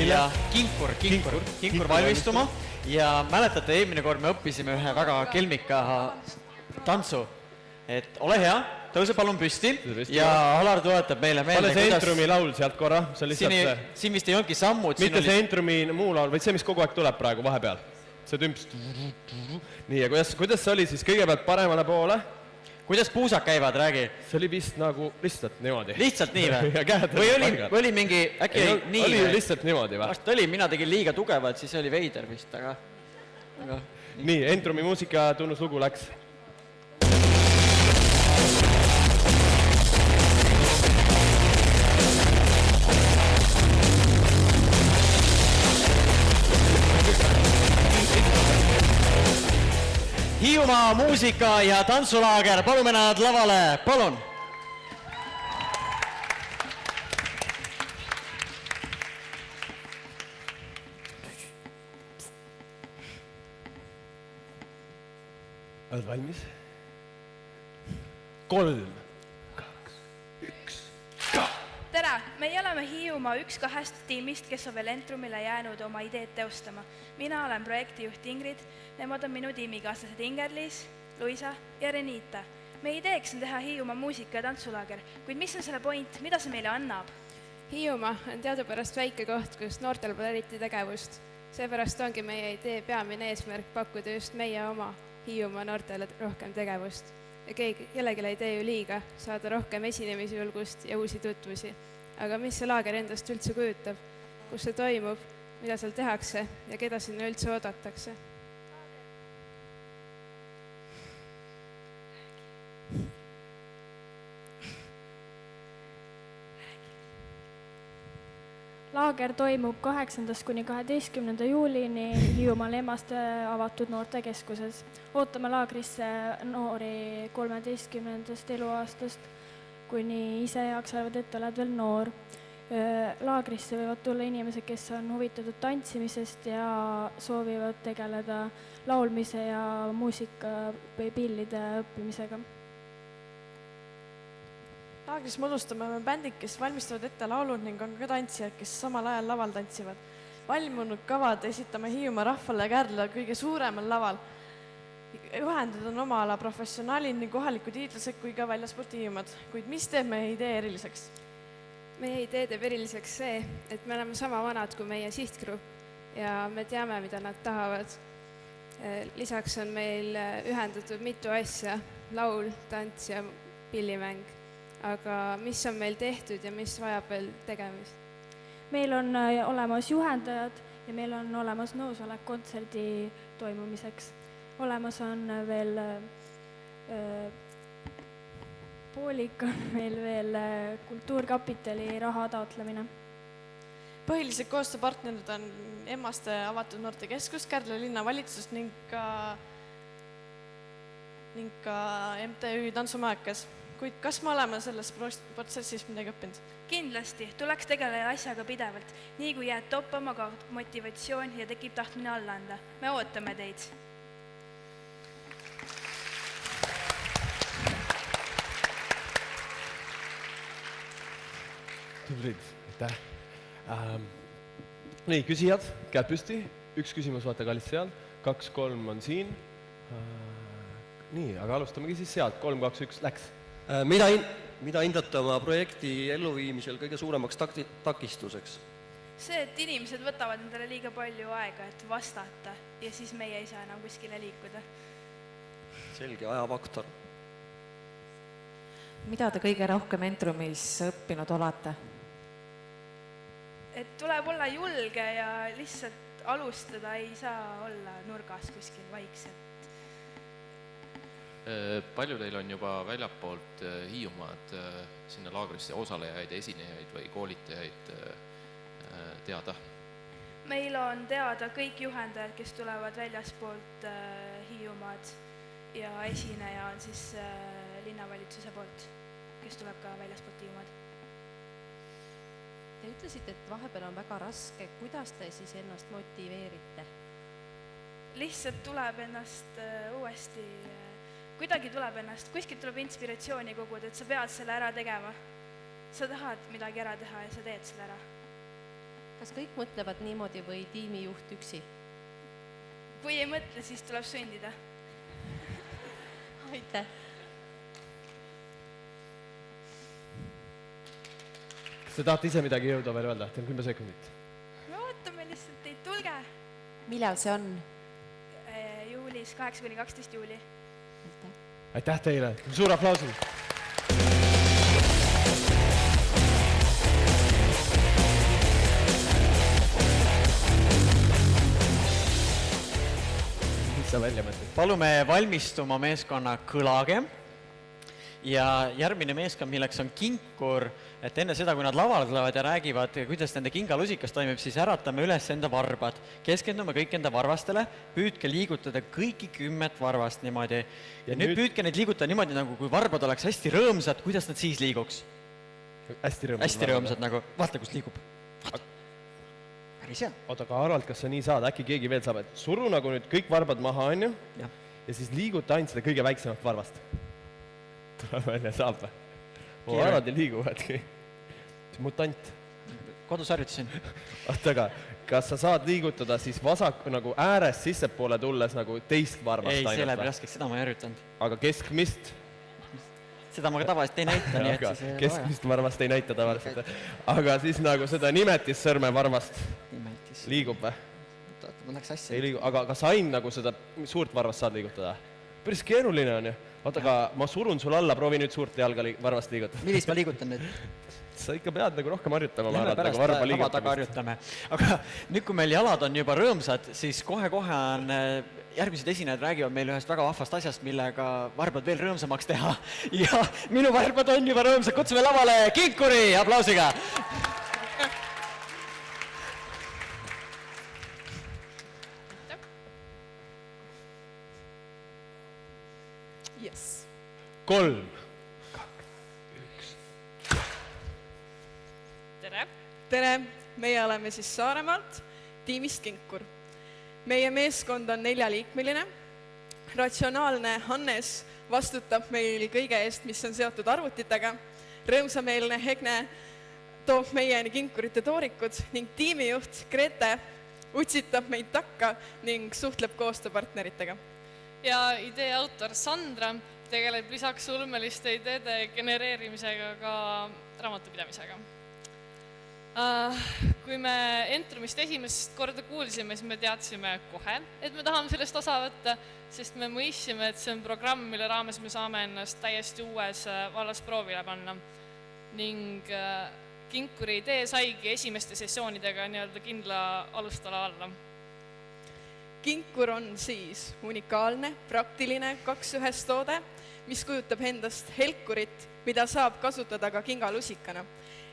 ja kinkur valmistuma ja mäletate, eelmine kord me õppisime ühe väga kelmika tantsu, et ole hea, tõuse palun püsti ja Alar tuletab meile meelde, kuidas... Pane see Entrumi laul sealt korra, see on lihtsalt... Siin vist ei olnudki sammud. Mitte see Entrumi muu laul, vaid see, mis kogu aeg tuleb praegu vahepeal. See tümps... Nii, ja kuidas see oli siis kõigepealt paremale poole? Kuidas puusad käivad, räägi? See oli vist nagu lihtsalt niimoodi. Lihtsalt nii või? Või oli mingi, äkki nii või? Oli lihtsalt niimoodi või? Vast oli, mina tegin liiga tugevat, siis oli veider vist, aga... Nii, Entrumi muusika tunnuslugu läks. Hiiumaa muusika- ja tantsulaager, palume nad lavale, palun! Oled valmis? 3, 2, 1, ka! Tere! Meie oleme Hiiumaa üks kahest tiimist, kes on veel Entrumile jäänud oma ideed teostama. Mina olen projektijuht Ingrid, nemad on minu tiimikaaslased Inger-Liis, Luisa ja Renita. Meie ideeks on teha Hiiumaa muusika- ja tantsulaager, kuid mis on selle point, mida see meile annab? Hiiumaa on teadupärast väike koht, kus noortel pole eriti tegevust. Seepärast ongi meie idee peamine eesmärk pakkuda just meie oma Hiiumaa noortele rohkem tegevust. Ja kellelegi ei tee ju liiga saada rohkem esinemisjulgust ja uusi tutvusi. Aga mis see laager endast üldse kujutab? Kus see toimub? Mida seal tehakse ja keda sinna üldse oodatakse? Laager toimub 8. kuni 12. juulini Hiiumaal Emmaste avatud noortekeskuses. Ootame laagrisse noori 13. eluaastast, kuni ise jaksavad, et oled veel noor. Laagrisse võivad tulla inimesed, kes on huvitatud tantsimisest ja soovivad tegeleda laulmise ja muusika või pillide õppimisega. Laagris moodustame me bändid, kes valmistavad ette laulud ning on ka tantsijad, kes samal ajal laval tantsivad. Valmunud kavad esitame Hiiumaa rahvale Kärdla kõige suuremal laval. Juhendajad on oma ala professionaalid nii kohalikud hiidlased kui ka väljaspoolt Hiiumaad. Kuid mis teeb meie idee eriliseks? Meie idee teeb eriliseks see, et me oleme sama vanad kui meie sihtgrupp ja me teame, mida nad tahavad. Lisaks on meil ühendatud mitu asja, laul, tants ja pillimäng. Aga mis on meil tehtud ja mis vajab veel tegemist? Meil on olemas juhendajad ja meil on olemas nõusolek kontserdi toimumiseks. Olemas on veel poolik, on meil veel kultuurkapitali raha taotlemine. Põhilised koostööpartnerid on Emmaste avatud noortekeskus, Kärdla linnavalitsus ning ka MTÜ Tantsumajakas. Kuid kas me oleme selles protsessis midagi õppinud? Kindlasti, tuleks tegeleda asjaga pidevalt. Nii kui jääd toppama, kaob motivatsioon ja tekib tahtmine alla anda. Me ootame teid. Tubrid, aitäh. Nii, küsijad, käed püsti. Üks küsimus, vaata kallis seal. 2, 3 on siin. Nii, aga alustamegi siis sealt. 3, 2, 1, läks. Mida hindate oma projekti elluviimisel kõige suuremaks takistuseks? See, et inimesed võtavad endale liiga palju aega, et vastata ja siis meie ei saa enam kuskile liikuda. Selge, ajafaktor. Mida te kõige rohkem Entrumis õppinud olete? Et tuleb olla julge ja lihtsalt alustada, ei saa olla nurgas kuskil vaikselt. Palju teil on juba väljapoolt Hiiumaad sinna laagrisse osalejaid, esinejaid või koolitajaid teada? Meil on teada kõik juhendajad, kes tulevad väljaspoolt Hiiumaad ja esineja on siis linnavalitsuse poolt, kes tuleb ka väljaspoolt Hiiumaad. Te ütlesite, et vahepeal on väga raske. Kuidas te siis ennast motiveerite? Lihtsalt tuleb ennast uuesti... Kuidagi tuleb ennast, kuskilt tuleb inspiratsiooni koguda, et sa pead selle ära tegema. Sa tahad midagi ära teha ja sa teed selle ära. Kas kõik mõtlevad niimoodi või tiimijuht üksi? Kui ei mõtle, siis tuleb sundida. Aitäh! Kas te tahate ise midagi jõuda veel öelda? Teil 10 sekundit. Me ootame lihtsalt teid, tulge! Millal see on? Juulis, 8-12 juuli. Aitäh teile, suur aplausi! Mis sa välja mõtled? Palume valmistuma meeskonna Kõlage ja järgmine meeskond, milleks on Kinkur, et enne seda, kui nad lavale tulevad ja räägivad, kuidas nende kingalusikas toimib, siis äratame üles enda varbad. Keskendume kõik enda varvastele, püüdke liigutada kõiki 10 varvast niimoodi. Ja nüüd püüdke neid liigutada niimoodi, nagu kui varbad oleks hästi rõõmsad, kuidas nad siis liiguks? Hästi rõõmsad nagu, vaata, kus liigub. Päris hea. Oota, aga arvalt, kas sa nii saad, äkki keegi veel saab, et suru nagu nüüd kõik varbad maha, on ju? Ja siis liiguta ainult seda kõige väiksemat varvast. Tuleb välja, saab või? Mu varvad ei liiguvadki. See mutant. Kodus harjutasin. Oota, aga kas sa saad liigutada siis vasak nagu äärest sissepoole tulles nagu teist varvast ainult? Ei, see läheb raskeks, seda ma ei harjutanud. Aga keskmist? Seda ma ka tavaliselt ei näita, nii et siis ei keskmist varvast ei näita tavaliselt. Aga siis nagu seda nimetissõrme varvast liigub või? Ma läks asja. Ei liigu, aga kas ainult nagu seda suurt varvast saad liigutada? Päris keeruline on ju. Oota, aga ma surun sul alla, proovi nüüd suurt jalga varvast liigutada. Millist ma liigutan nüüd? Sa ikka pead nagu rohkem harjutama. Lähme pärast lava taga harjutame. Aga nüüd, kui meil jalad on juba rõõmsad, siis kohe-kohe on järgmised esinejad räägivad meil ühest väga vahvast asjast, millega varbad veel rõõmsamaks teha. Ja minu varbad on juba rõõmsad. Kutsume lavale Kinkuri aplausiga. Yes. 3, 2, 1. Tere! Tere! Meie oleme siis Saaremaalt, tiimist Kinkur. Meie meeskond on 4-liikmeline. Ratsionaalne Hannes vastutab meil kõige eest, mis on seotud arvutitega. Rõõmsameelne Hegne toob meieni Kinkurite toorikud ning tiimijuht Grete utsitab meid takka ning suhtleb koostööpartneritega. Ja idee autor Sandra tegeleb lisaks ulmeliste ideede genereerimisega ka raamatupidamisega. Kui me Entrumist esimest korda kuulsime, siis me teadsime kohe, et me tahame sellest osa võtta, sest me mõistsime, et see on programm, mille raames me saame ennast täiesti uues vallas proovile panna. Ning Kinkuri idee saigi esimeste sessioonidega nii-öelda kindla alustala alla. Kinkur on siis unikaalne, praktiline 2-1 toode, mis kujutab endast helkurit, mida saab kasutada ka kingalusikana.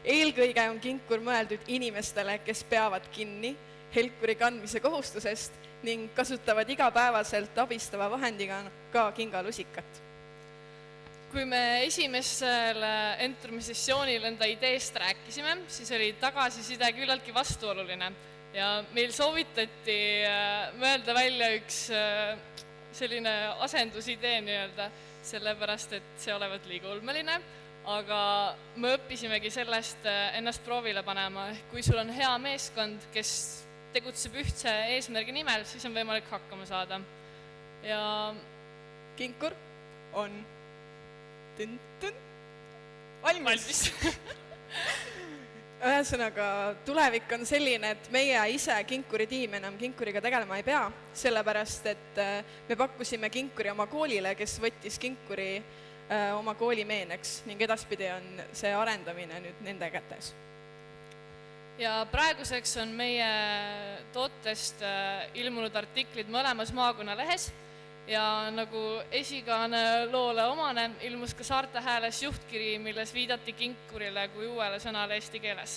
Eelkõige on Kinkur mõeldud inimestele, kes peavad kinni helkuri kandmise kohustusest ning kasutavad igapäevaselt abistava vahendiga ka kingalusikat. Kui me esimesel Entrumi sessioonil enda ideest rääkisime, siis oli tagasiside küllaltki vastuoluline. Ja meil soovitati mõelda välja üks selline asendusidee nii-öelda, sellepärast, et see olevat liiga ulmeline, aga me õppisimegi sellest ennast proovile panema. Kui sul on hea meeskond, kes tegutseb ühtse eesmärgi nimel, siis on võimalik hakkama saada. Ja Kinkur on valmis. Ühesõnaga, tulevik on selline, et meie ise Kinkuri tiim enam Kinkuriga tegelema ei pea, sellepärast, et me pakkusime Kinkuri oma koolile, kes võttis Kinkuri oma kooli meeneks ning edaspidi on see arendamine nüüd nende kätes. Ja praeguseks on meie tootest ilmunud artiklid mõlemas maakonnalehes ja nagu esikaane loole omane ilmus ka Saarte Hääles juhtkiri, milles viidati Kinkurile kui uuele sõnale eesti keeles.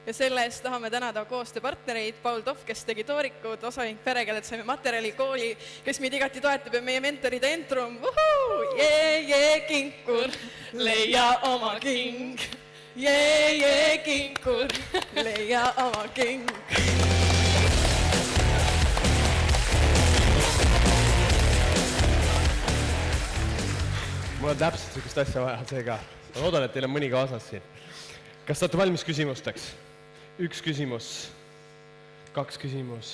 Ja selle eest tahame tänada koostööpartnereid Paul Toff, kes tegi toorikud, Osaühing Perekeeled saime materjali kooli, kes meid igati toetab ja meie mentorid Entrum. Kinkur, leia oma king. Kinkur, leia oma king. Mul on täpselt sellist asja vaja, seega. Ma loodan, et teil on mõni kaasas siin. Kas saate valmis küsimusteks? 1 küsimus, 2 küsimus,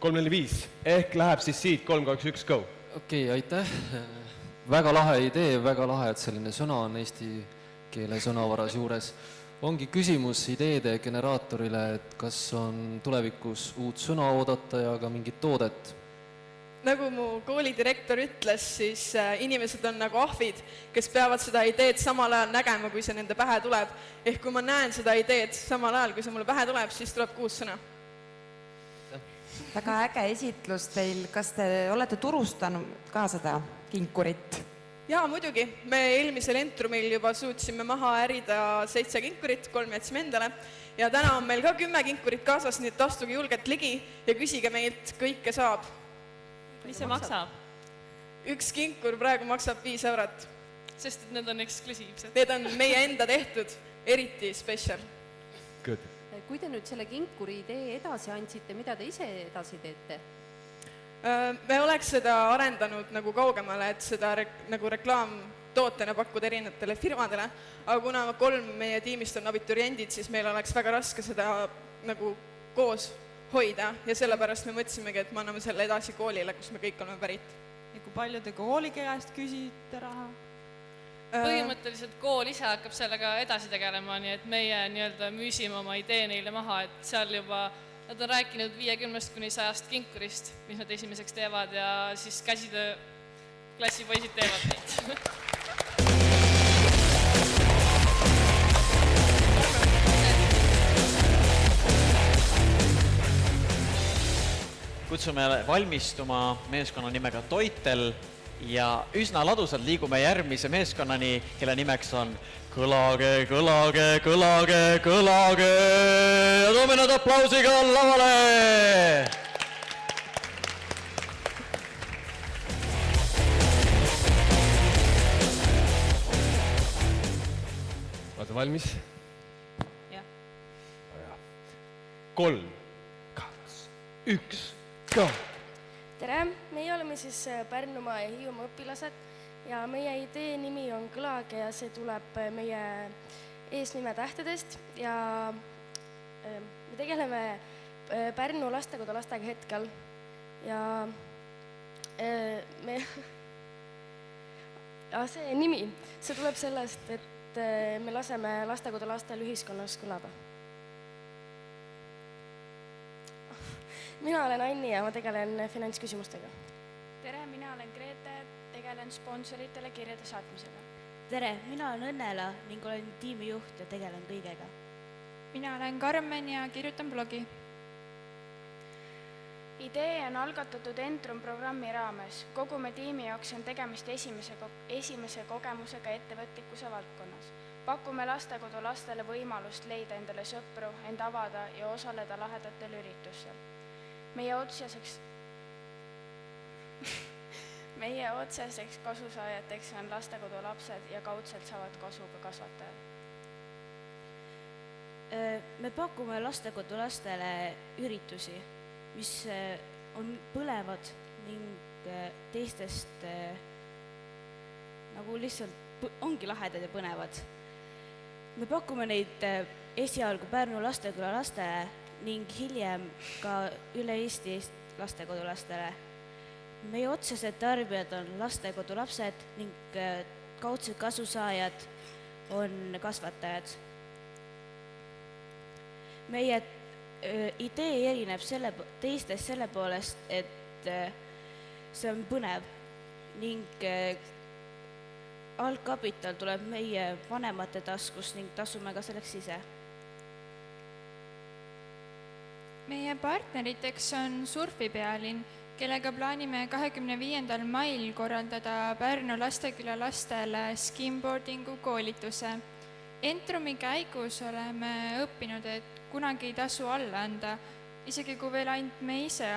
3, 4, 5. Ehk läheb siis siit 3, 2, 1, go. Okei, aitäh. Väga lahe idee, väga lahe, et selline sõna on eesti keele sõnavaras juures. Ongi küsimus ideede generaatorile, et kas on tulevikus uut sõna oodata ja ka mingit toodet? Nagu mu koolidirektor ütles, siis inimesed on nagu ahvid, kes peavad seda ideed samal ajal nägema, kui see nende pähe tuleb. Ehk kui ma näen seda ideed samal ajal, kui see mulle pähe tuleb, siis tuleb 6 sõna. Väga äge esitlus teil. Kas te olete turustanud ka seda Kinkurit? Jaa, muidugi. Me eelmisel Entrumil juba suutsime maha ärida 7 kinkurit, 3 jätsime endale. Ja täna on meil ka 10 kinkurit kaasas, nii et astuge julgelt ligi ja küsige meilt, kõike saab. Mis see maksab? Üks kinkur praegu maksab 5 eurot. Sest et need on eksklusiivsed. Need on meie enda tehtud, eriti special. Good. Kui te nüüd selle kinkuri idee edasi andsite, mida te ise edasi teete? Me oleks seda arendanud nagu kaugemale, et seda nagu reklaamtootena pakkuda erinevatele firmadele, aga kuna 3 meie tiimist on abituriendid, siis meil oleks väga raske seda nagu koos hoida ja sellepärast me mõtlesimegi, et me anname selle edasi koolile, kus me kõik oleme pärit. Ja kui palju te kooli käest küsite raha? Põhimõtteliselt kool ise hakkab sellega edasi tegelema, nii et meie nii-öelda müüsime oma idee neile maha, et seal juba nad on rääkinud 50 kuni 100 kinkurist, mis nad esimeseks teevad ja siis käsitöö klassipoisid teevad neid. Kutsume valmistuma meeskonna nimega Toitel ja üsna ladusalt liigume järgmise meeskonnani, kelle nimeks on Kõlage, kõlage, kõlage, kõlage ja toome nad aplausiga lavale! Olete valmis? Jah. 3, 2, 1, go! Tere, meie oleme siis Pärnumaa ja Hiiumaa õpilased ja meie idee nimi on Kõlage ja see tuleb meie eesnime tähtedest ja me tegeleme Pärnu lastekodu lastega hetkel ja see nimi, see tuleb sellest, et me laseme lastekodu lastel ühiskonnas kõlada. Mina olen Anni ja ma tegelen finantsküsimustega. Tere, mina olen Grete, tegelen sponsoritele kirjade saatmisega. Tere, mina olen Õnnela ning olen tiimijuht ja tegelen kõigega. Mina olen Karmen ja kirjutan blogi. Idee on algatatud Entrum programmi raames. Kogu me tiimi jaoks on tegemist esimese kogemusega ettevõtlikkuse valdkonnas. Pakume lastekodu lastele võimalust leida endale sõpru, end avada ja osaleda lahedatel üritustel. Meie otseseks kasusaajateks on lastekodu lapsed ja kaudselt saavad kasu ka kasvatajad. Me pakume lastekodu lastele üritusi, mis on põlevad ning teistest nagu lihtsalt ongi lahedad ja põnevad. Me pakume neid esialgu Pärnu lasteküla lastele ning hiljem ka üle Eesti lastekodu lastele. Meie otsesed tarbijad on lastekodu lapsed ning kaudsed kasusaajad on kasvatajad. Meie idee erineb teistest selle poolest, et see on põnev ning algkapital tuleb meie vanemate taskust ning tasume ka selleks ise. Meie partneriteks on Surfipealinn, kellega plaanime 25. mail korraldada Pärnu lasteküla lastele skimboardingu koolituse. Entrumi käigus oleme õppinud, et kunagi ei tasu alla anda, isegi kui veel ainult me ise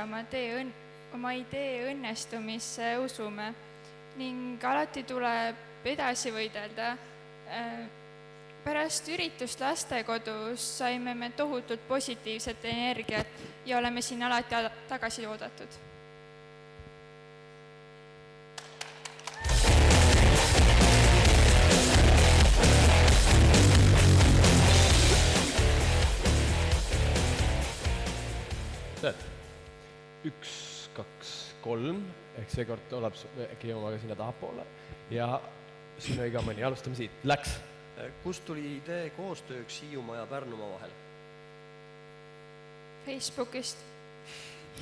oma idee õnnestumisse usume ning alati tuleb edasi võidelda. Pärast üritust lastekodus saime me tohutult positiivset energiat ja oleme siin alati tagasi oodatud. Tead, 1, 2, 3, ehk seekord tuleb äkki jõuame sinna tahapoole ja siin õiga mõni, alustame siit, läks. Kust tuli idee koostööks Hiiumaa ja Pärnumaa vahel? Facebookist.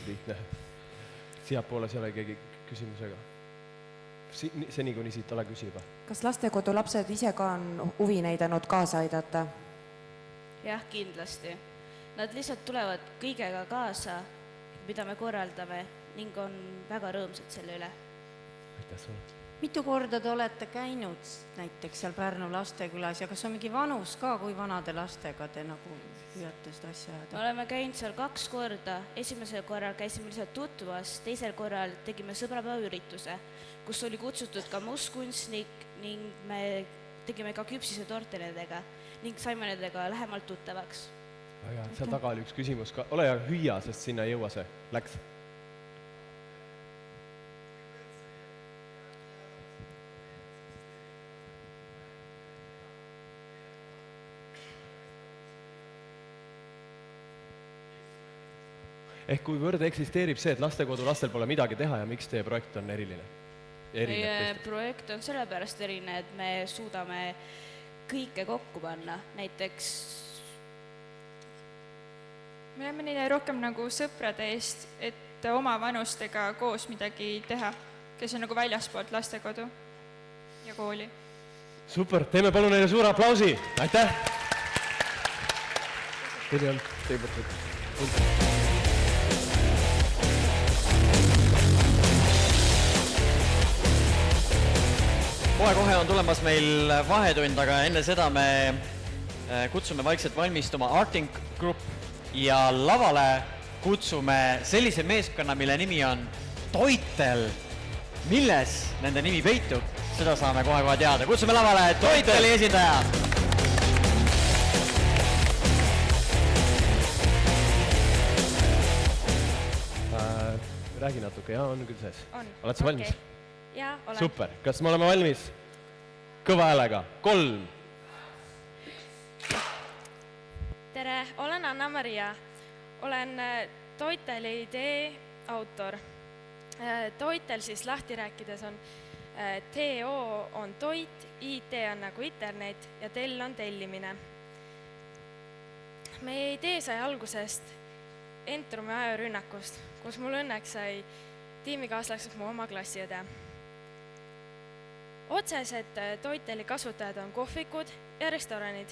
Lihtne. Siiapoole seal ei keegi küsimusega. Seni kuni siit ole küsiba. Kas lastekodu lapsed ise ka on huvi näidanud kaasa aidata? Jah, kindlasti. Nad lihtsalt tulevad kõigega kaasa, mida me korraldame ning on väga rõõmsad selle üle. Aitäh sulle. mitu korda te olete käinud näiteks seal Pärnu lastekülas ja kas on mingi vanus ka, kui vanade lastega te nagu püüate seda asja ajada? Me oleme käinud seal 2 korda, esimesel korral käisime lihtsalt tutvumas, teisel korral tegime sõbrapäevaürituse, kus oli kutsutud ka mustkunstnik ning me tegime ka küpsise torte nendega ning saime nendega lähemalt tuttavaks. Väga, seal taga oli üks küsimus ka, ole hea hüüa, sest sinna ei jõua see, läks. Ehk kuivõrd eksisteerib see, et lastekodu lastel pole midagi teha ja miks teie projekt on eriline? Meie projekt on sellepärast eriline, et me suudame kõike kokku panna, näiteks me oleme neile rohkem nagu sõprade eest, et oma vanustega koos midagi teha, kes on nagu väljaspoolt lastekodu ja kooli. Super, teeme palun neile suure aplausi, aitäh! Teil ei olnud teie. Kohe on tulemas meil vahetund, aga enne seda me kutsume vaikselt valmistuma Arting Group ja lavale kutsume sellise meeskonna, mille nimi on Toitel. Milles nende nimi peitub, seda saame kohe teada. Kutsume lavale Toiteli esindaja! Räägi natuke, jah, on küll sees. Oled sa valmis? Jaa, olen. Super, kas me oleme valmis? Kõva häälega, 3. Tere, olen Anna-Maria. Olen Toiteli idee autor. Toitel siis lahti rääkides on TO on toit, IT on nagu internet ja tell on tellimine. Meie idee sai algusest Entrumi ajorünnakust, kus mul õnneks sai tiimikaaslaseks mu oma klassiõde. Otsesed Toiteli kasutajad on kohvikud ja restoranid,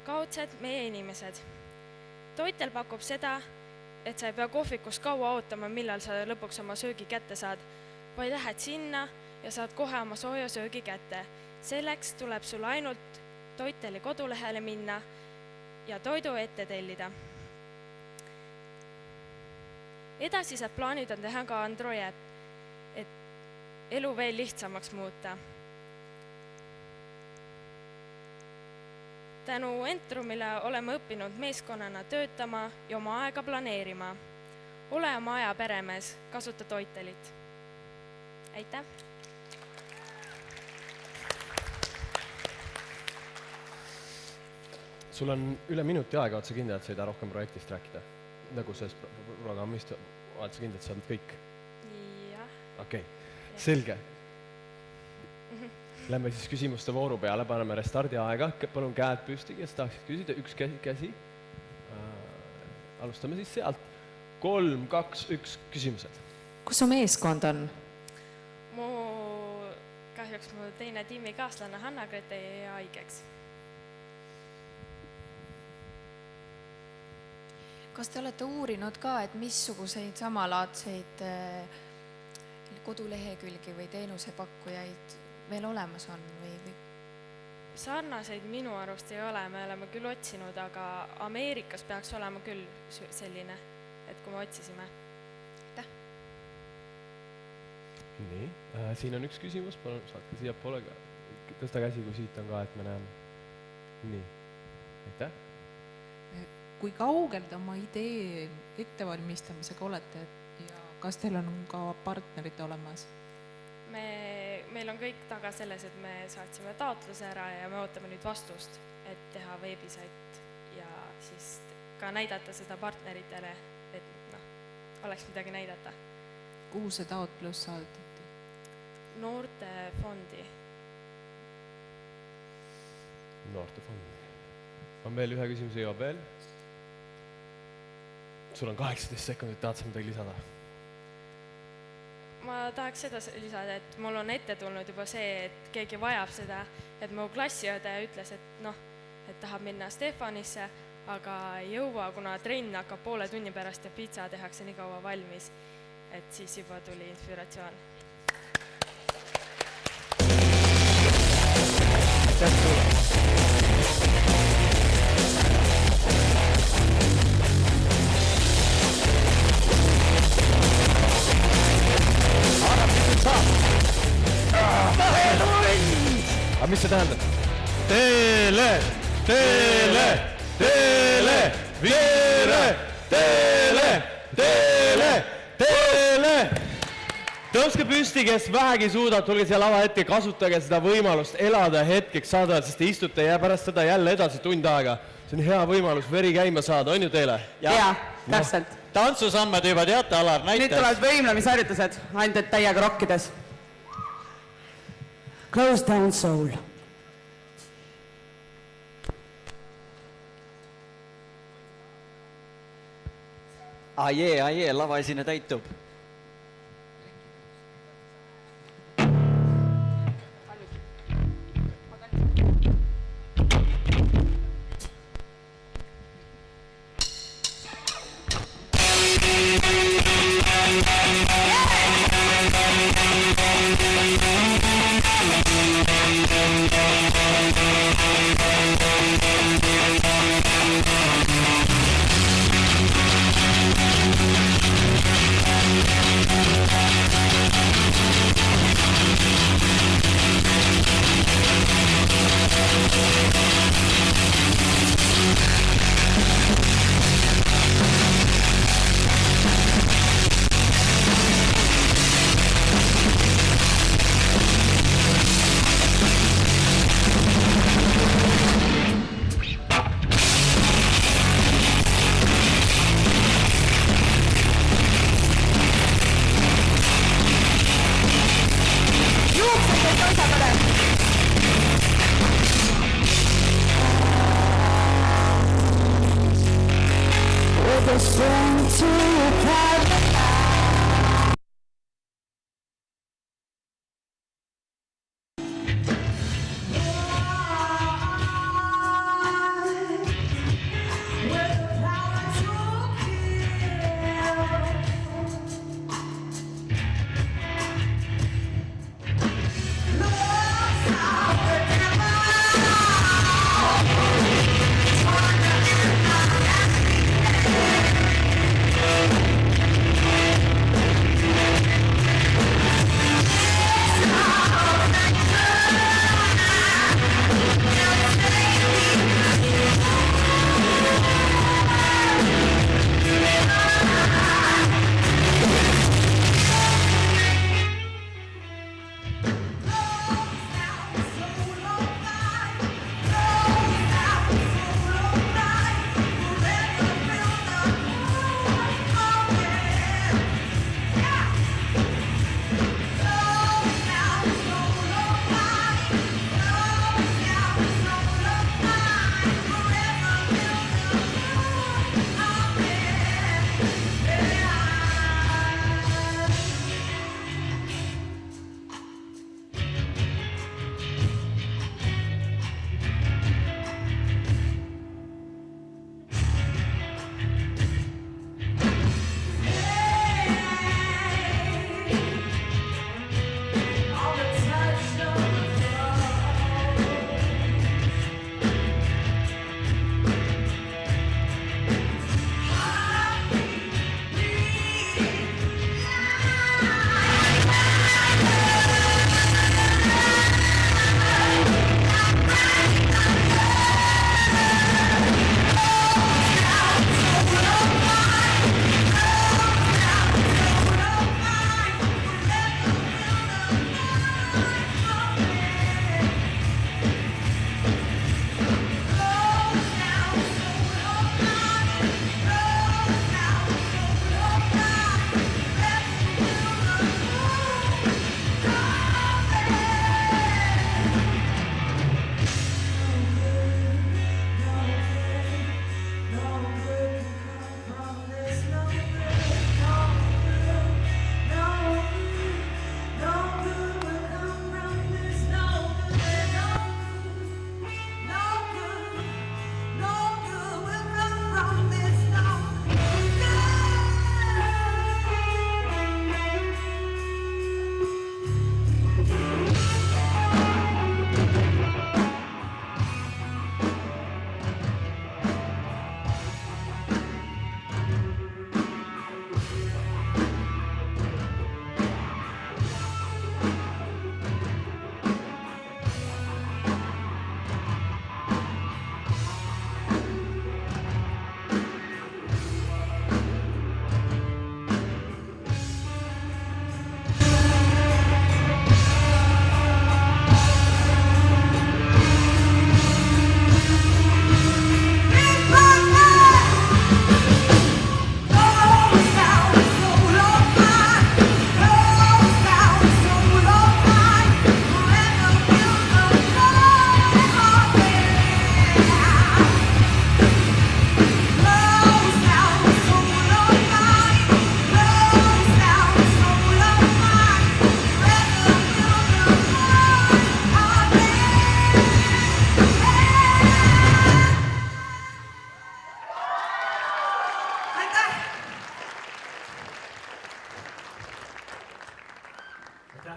kaudsed meie inimesed. Toitel pakub seda, et sa ei pea kohvikus kaua ootama, millal sa lõpuks oma söögi kätte saad, vaid lähed sinna ja saad kohe oma sooja söögi kätte. Selleks tuleb sul ainult Toiteli kodulehele minna ja toidu ette tellida. Edasised plaanid on teha ka Android äpp, et elu veel lihtsamaks muuta. Tänu Entrumile oleme õppinud meeskonnana töötama ja oma aega planeerima. Ole oma aja peremees, kasuta Toitelit. Aitäh! Sul on üle minuti aega, oled sa kindel, et sa ei taha rohkem projektist rääkida? Nagu sellest programmist, oled sa kindel, et sa oled kõik? Jah. Okei, selge. Lähme siis küsimuste vooru peale, paneme restardi aega, palun käed püsti, kes tahaksid küsida, üks käsi. Alustame siis sealt. 3, 2, 1 küsimused. Kus su meeskond on? Kahjuks mu teine tiimikaaslane Hanna-Grete jäi haigeks. Kas te olete uurinud ka, et missuguseid samalaadseid kodulehekülgi või teenusepakkujaid veel olemas on või? Sarnaseid minu arust ei ole, me oleme küll otsinud, aga Ameerikas peaks olema küll selline, et kui me otsisime. Aitäh! Nii, siin on üks küsimus, palun saatke siia poole, tõsta käsi, kui siit on ka, et me näeme. Nii, aitäh! Kui kaugel te oma idee ettevalmistamisega olete ja kas teil on ka partnerid olemas? Meil on kõik taga selles, et me saatsime taotluse ära ja me ootame nüüd vastust, et teha veebisait ja siis ka näidata seda partneritele, et oleks midagi näidata. Kuhu see taotlus saadeti? Noortefondi. Noortefondi. On veel ühe küsimuse jõuab veel? Sul on 18 sekundit, tahad sa midagi lisada? Ma tahaks seda lisada, et mul on ette tulnud juba see, et keegi vajab seda, et mu klassiõde ütles, et tahab minna Stefanisse, aga ei jõua, kuna trenn hakkab poole tunni pärast ja pitsa tehakse nii kaua valmis, et siis juba tuli inspiratsioon. aga mis see tähendab? Teele, teele, teele, viire, teele, teele, teele. Tõuske püsti, kes vähegi suudab, tulge siia lava ette, kasutage seda võimalust elada hetkeks saada, sest te istute ja pärast seda jälle edasi tund aega. See on hea võimalus veri käima saada, on ju teile? Jaa, täpselt. Tantsusamme te juba teate, Alar, näitas. Nüüd tulevad võimlemisharjutused, ainult täiega rokkides. Close down soul. Ajee, lavaesine täitub.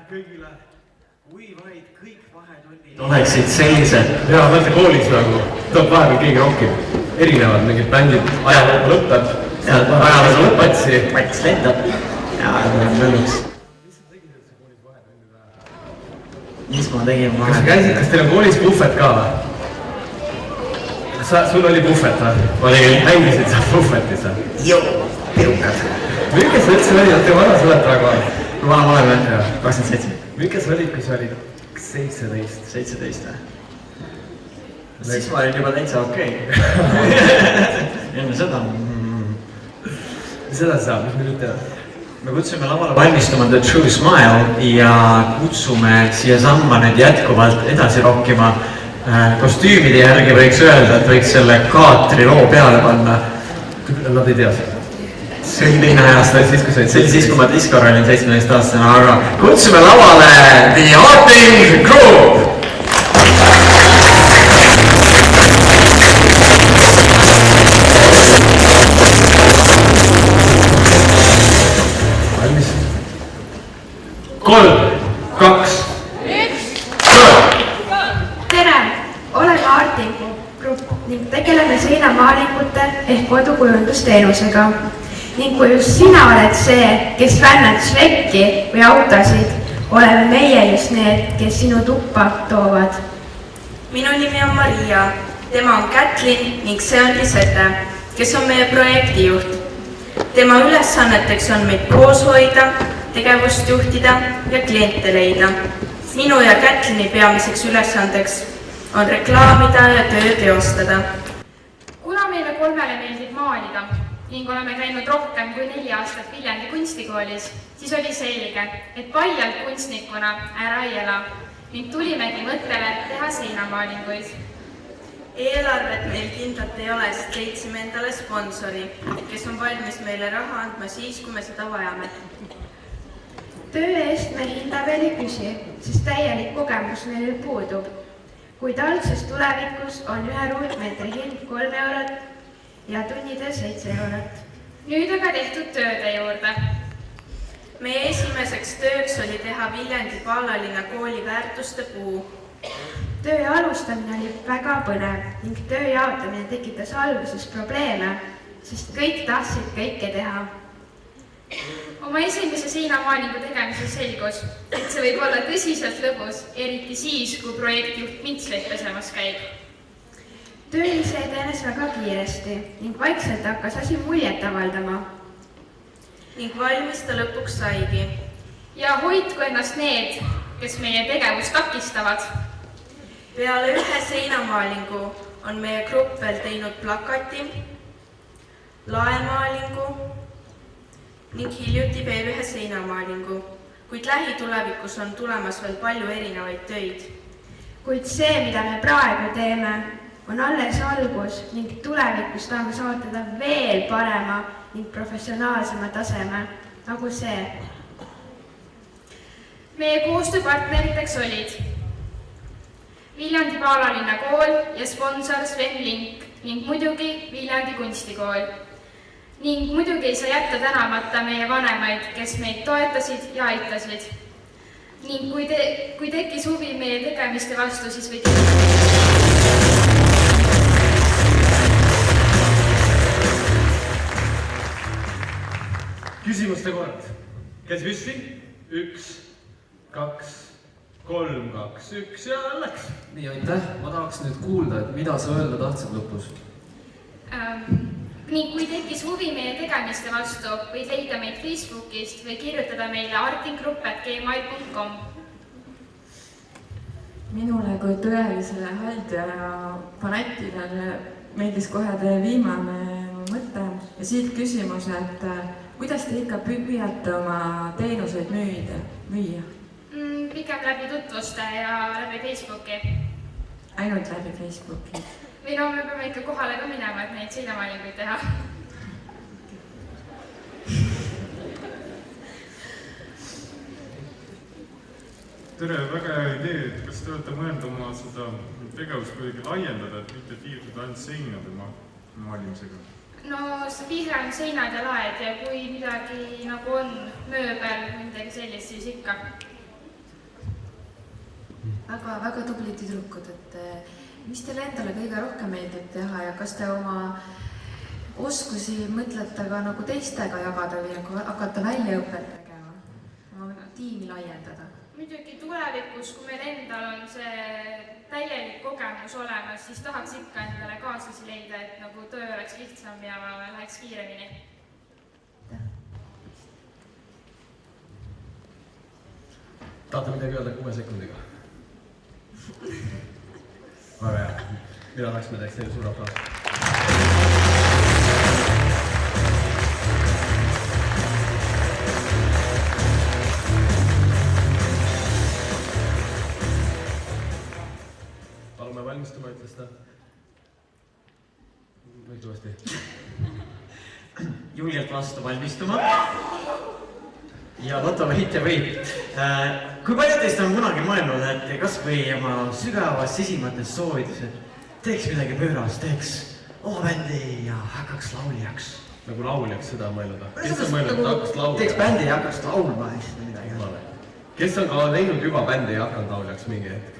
kõigile, kui vaid kõik vahetunnid oleksid sellised. Jaa, mõtle koolis nagu, tuleb vahepeal keegi rohkem. Erinevad mingid bändid, ajaloo lõpeb. Ajaloo lõpeb patsi. Pats lendab. Ja tuleb lõluks. Mis ma tegin vahepeal? Kas teil on koolis puhvet ka või? Sul oli puhvet või? Mängisid sa puhvetis või? Joo, pirukad. Milline sa üldse olid, te vana sa oled praegu aeg? Vana ma olen jah, 27. Milline sa olid, kui sa olid 17? 17 või? Siis ma olin juba täitsa okei. Enne seda. Mis edasi saab, mis me nüüd teha? Me kutsume lavale valmistuma The True Smile ja kutsume siia samma nüüd jätkuvalt edasi rokkima. Kostüümide järgi võiks öelda, et võiks selle kaatri loo peale panna. Nad ei tea seda. See oli teine aasta, see oli siis, kui ma diskor olin 17-aastane, aga kutsume lavale The Haunting Group! Valmis? 3, 2, tere! Oleme Haunting Group ning tegeleme seinamaalingute ehk kodukujundusteenusega. Ning kui just sina oled see, kes fännad Shrekki või autosid, oleme meie just need, kes sinu tuppa toovad. Minu nimi on Maria, tema on Kätlin ning see on Lisete, kes on meie projektijuht. Tema ülesanneteks on meid koos hoida, tegevust juhtida ja kliente leida. Minu ja Kätlini peamiseks ülesandeks on reklaamida ja töö teostada. Kuna meile kolmele meeldib maalida ning oleme käinud rohkem kui 4 aastat Viljandi kunstikoolis, siis oli selge, et paljalt kunstnikuna ära ei ela ning tulimegi mõttele teha seinamaalinguid. Eelarvet meil kindlalt ei ole, sest leidsime endale sponsori, kes on valmis meile raha andma siis, kui me seda vajame. Töö eest me hinda veel ei küsi, sest täielik kogemus meil puudub. Kuid algses tulevikus on 1 ruutmeetri hind 3 eurot ja tunnide 7 eurot. Nüüd aga tehtud tööde juurde. Meie esimeseks tööks oli teha Viljandi Paalalinna kooli väärtuste puu. Töö alustamine oli väga põnev ning töö jaotamine tekitas alguses probleeme, sest kõik tahtsid kõike teha. Oma esimese seinamaalingu tegemisel selgus, et see võib olla tõsiselt lõbus, eriti siis, kui projektjuht mintsleid pesemas käib. Töö ise edenes väga kiiresti ning vaikselt hakkas asi muljet avaldama. Ning valmis ta lõpuks saigi. Ja hoidku ennast need, kes meie tegevust takistavad. Peale 1 seinamaalingu on meie grupp veel teinud plakati, laemaalingu ning hiljuti veel 1 seinamaalingu, kuid lähitulevikus on tulemas veel palju erinevaid töid. Kuid see, mida me praegu teeme, on alles algus ning tulevikus tahame saavutada veel parema ning professionaalsema taseme, nagu see. Meie koostööpartneriteks olid Viljandi Paalalinna kool ja sponsor Sven Link ning muidugi Viljandi kunstikool. Ning muidugi ei saa jätta tänamata meie vanemaid, kes meid toetasid ja aitasid. Ning kui tekkis huvi meie tegemiste vastu, siis võite... Küsimuste kord. Käsi püsti? 1, 2, 3, 2, 1 ja läks. Nii, aitäh. Ma tahaks nüüd kuulda, et mida sa öelda tahtsid lõpus? Ning kui tekkis huvi meie tegemiste vastu, võid leida meid Facebookist või kirjutada meile artingrupp@gmail.com. Minule kui tõelisele haldja ja fanatile meeldis kohe teie viimane mõte ja siit küsimus, et kuidas te ikka püüate oma teenuseid müüa? Pigem läbi tutvuste ja läbi Facebooki. Ainult läbi Facebooki? Või no, me peame ikka kohale ka minema, et neid seinamaalinguid teha. Tere, väga hea idee, et kas te olete mõelnud oma seda tegevust kuidagi laiendada, et mitte piirduda ainult seinade maalimisega? No see piire on seinad ja laed ja kui midagi nagu on mööbel või midagi sellist, siis ikka. väga tublid tüdrukud, et mis teile endale kõige rohkem meeldib teha ja kas te oma oskusi mõtlete ka nagu teistega jagada või hakata väljaõpet tegema, oma tiimi laiendada? Muidugi tulevikus, kui meil endal on see täielik kogemus olemas, siis tahaks ikka endale kaaslasi leida, et nagu töö oleks lihtsam ja läheks kiiremini. Tahate midagi öelda 6 sekundiga? Väga hea. Mina tahaks me teeks teile suur aplaus. Palume valmistuma, ütles ta. Võid uuesti. Julgelt vastu valmistuma. Ja lotovõitja võit. Kui palju teist on kunagi mõelnud, et kas või oma sügavas sisimates soovides, et teeks midagi pöörast, teeks oma bändi ja hakkaks lauljaks? Nagu lauljaks seda mõelnud? Kes on mõelnud, et hakkaks laulma? Teeks bändi ja hakkaks laulma midagi. Kes on ka teinud juba bändi ja hakanud lauljaks mingi hetk?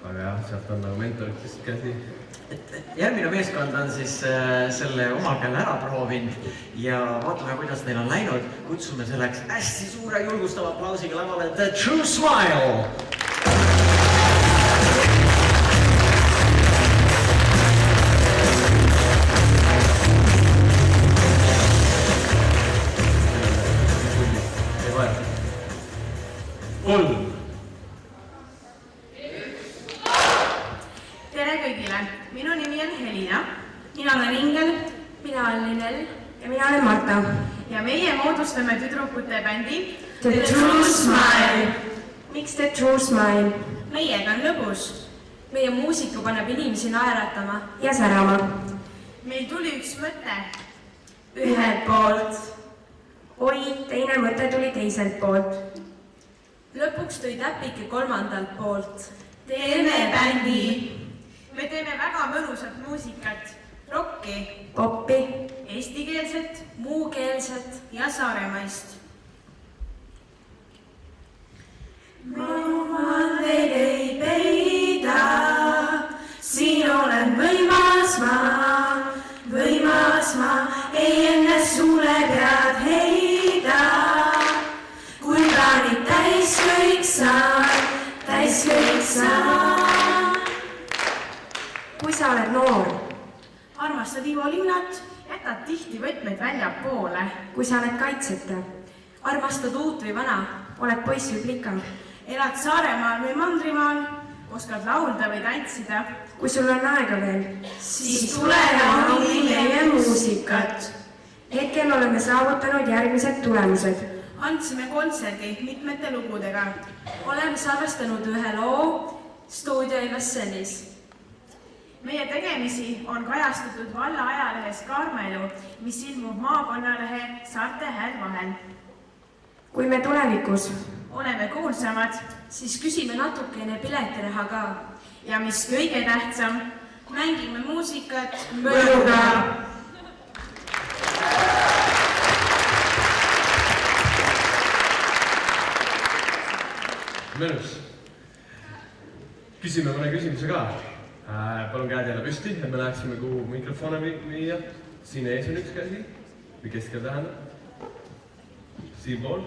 Aga jah, sealt on nagu mentoritest käsi. Järgmine meeskond on siis selle omal käel ära proovinud ja vaatame, kuidas neil on läinud. Kutsume selleks hästi suure julgustava aplausiga lavale The True Smile! Ei vaja. 3. Tere kõigile! Minu nimi on Helina, mina olen Ingel, mina olen Linel ja mina olen Marta. Ja meie moodustame tüdrukute bändi The True Smile. Miks The True Smile? Meiega on lõbus. Meie muusika paneb inimesi naeratama ja särama. Meil tuli üks mõte. Ühelt poolt. Oi, teine mõte tuli teiselt poolt. Lõpuks tõi täpike 3. poolt. Teeme bändi. Me teeme väga mõnusat muusikat, rocki, poppi, eestikeelset, muukeelset ja saaremaist. Ma teid ei peida, siin olen võimas ma, ei enne suule pead heida. Kui plaanid täis kõik saan. Kui sa oled noor, armastad Ivo Linnat, jätad tihti võtmeid väljapoole. Kui sa oled kaitseta, armastad uut või vana, oled poiss või plika. Elad Saaremaal või Mandrimaal, oskad laulda või tantsida. Kui sul on aega veel, siis tule naudi meie muusikat. Hetkel oleme saavutanud järgmised tulemused. Andsime kontserdi mitmete lugudega. Oleme salvestanud ühe loo stuudio Ivassenis. Meie tegemisi on kajastatud valla ajalehes Kaarmelu, mis ilmub maakonnalehe Saarte Hääl vahel. Kui me tulevikus oleme kuulsamad, siis küsime natukene piletiraha ka. Ja mis kõige tähtsam, mängime muusikat mõnuga. Mõnus. Küsime mõne küsimuse ka. Palun käed jälle püsti, et me läheksime kuhu mikrofone viia. Siin ees on üks käsi, või keskel tähendab. Siinpool.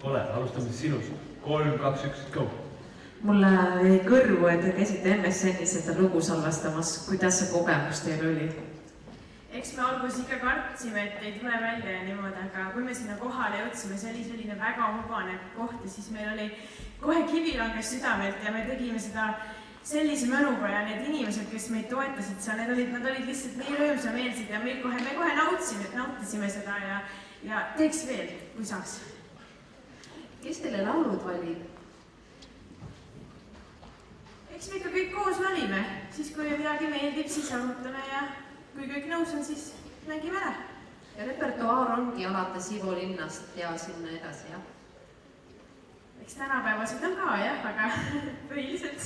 Pole, alustame sinus. 3, 2, 1, go! Mulle jäi kõrvu, et te käisite MSN-is seda lugu salvastamas. Kuidas see kogemus teil oli? Eks me alguses ikka kartsime, et ei tule välja ja niimoodi, aga kui me sinna kohale jõudsime, see oli selline väga mugane koht ja siis meil oli kohe kivi langes südamelt ja me tegime seda sellise mõnuga ja need inimesed, kes meid toetasid seal, nad olid lihtsalt nii rõõmsameelsed ja me kohe nautisime seda ja teeks veel, kui saaks. Kes teile laulud valib? Eks me ikka kõik koos valime, siis kui midagi meeldib, siis arutame ja kui kõik nõus on, siis mängime ära. Ja repertuaar ongi alates Ivo Linnast ja sinna edasi, jah? Eks tänapäevasid on ka, jah, aga põhiliselt.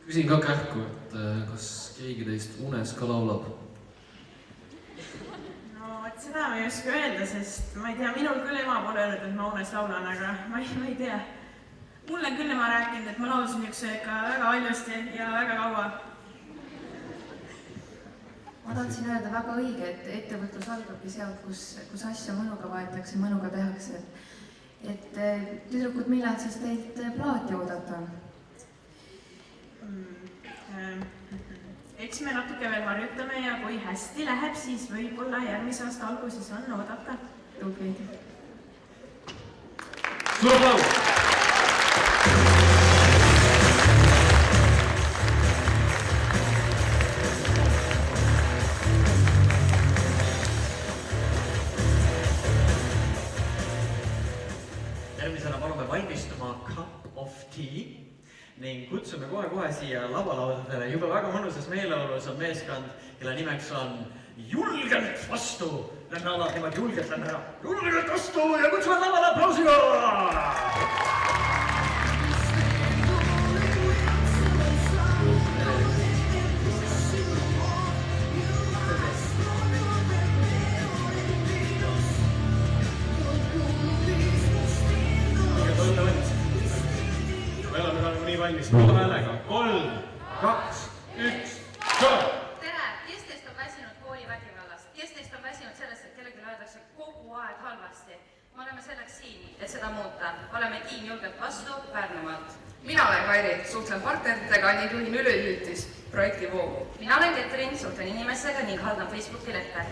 Küsin ka kähku, et kas keegi teist unes ka laulab? No, seda ma ei oska öelda, sest ma ei tea, minul küll ema pole öelnud, et ma unes laulan, aga ma ei tea. Mulle on küll nema rääkinud, et ma laulsin üks ikka väga halvasti ja väga kaua. Ma tahtsin öelda väga õige, et ettevõtlus algabki sealt, kus asja mõnuga võetakse, mõnuga tehakse. Et tüdrukud, millal siis teilt plaati oodata on? Eks me natuke veel harjutame ja kui hästi läheb, siis võib-olla järgmise aasta alguses on oodata. Tublid. Suur tänu! Järgmisena palume valmistuma Cup of Tea ning kutsume kohe siia lavalaudadele. Juba väga mõnusas meeleolus on meeskond, kelle nimeks on Julgelt vastu. Lähme ala, niimoodi julgelt lähme ära. Julgelt vastu ja kutsume lavale aplausiga! Me oleme nii valmis. Kuulda häälega. 3, 2, 1, go! Tere! Kes teist on väsinud koolivägivallast? Kes teist on väsinud sellest, et kellelgi öeldakse kogu aeg halvasti? Me oleme selleks siin, et seda muuta. Oleme tiim Julgelt vastu Pärnumaalt. Mina olen Kairi, suhtlen partneritega ning juhin üleüldis projekti Voogu. Mina olen Ketrin, suhtlen inimestega ning haldan Facebooki lehte.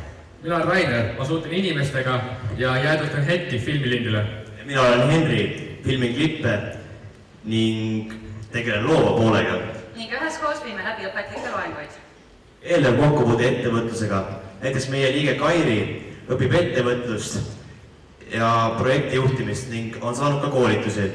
Mina olen Rainer, ma suhtlen inimestega ja jäädustan hetki filmilindile. Mina olen Henri, filmin klippe ning tegelen loova poolega. Ning üheskoos viime läbi õpetlikke loenguid. Eelnev kokkupuude ettevõtlusega. Näiteks meie liige Kairi õpib ettevõtlust ja projekti juhtimist ning on saanud ka koolitusi.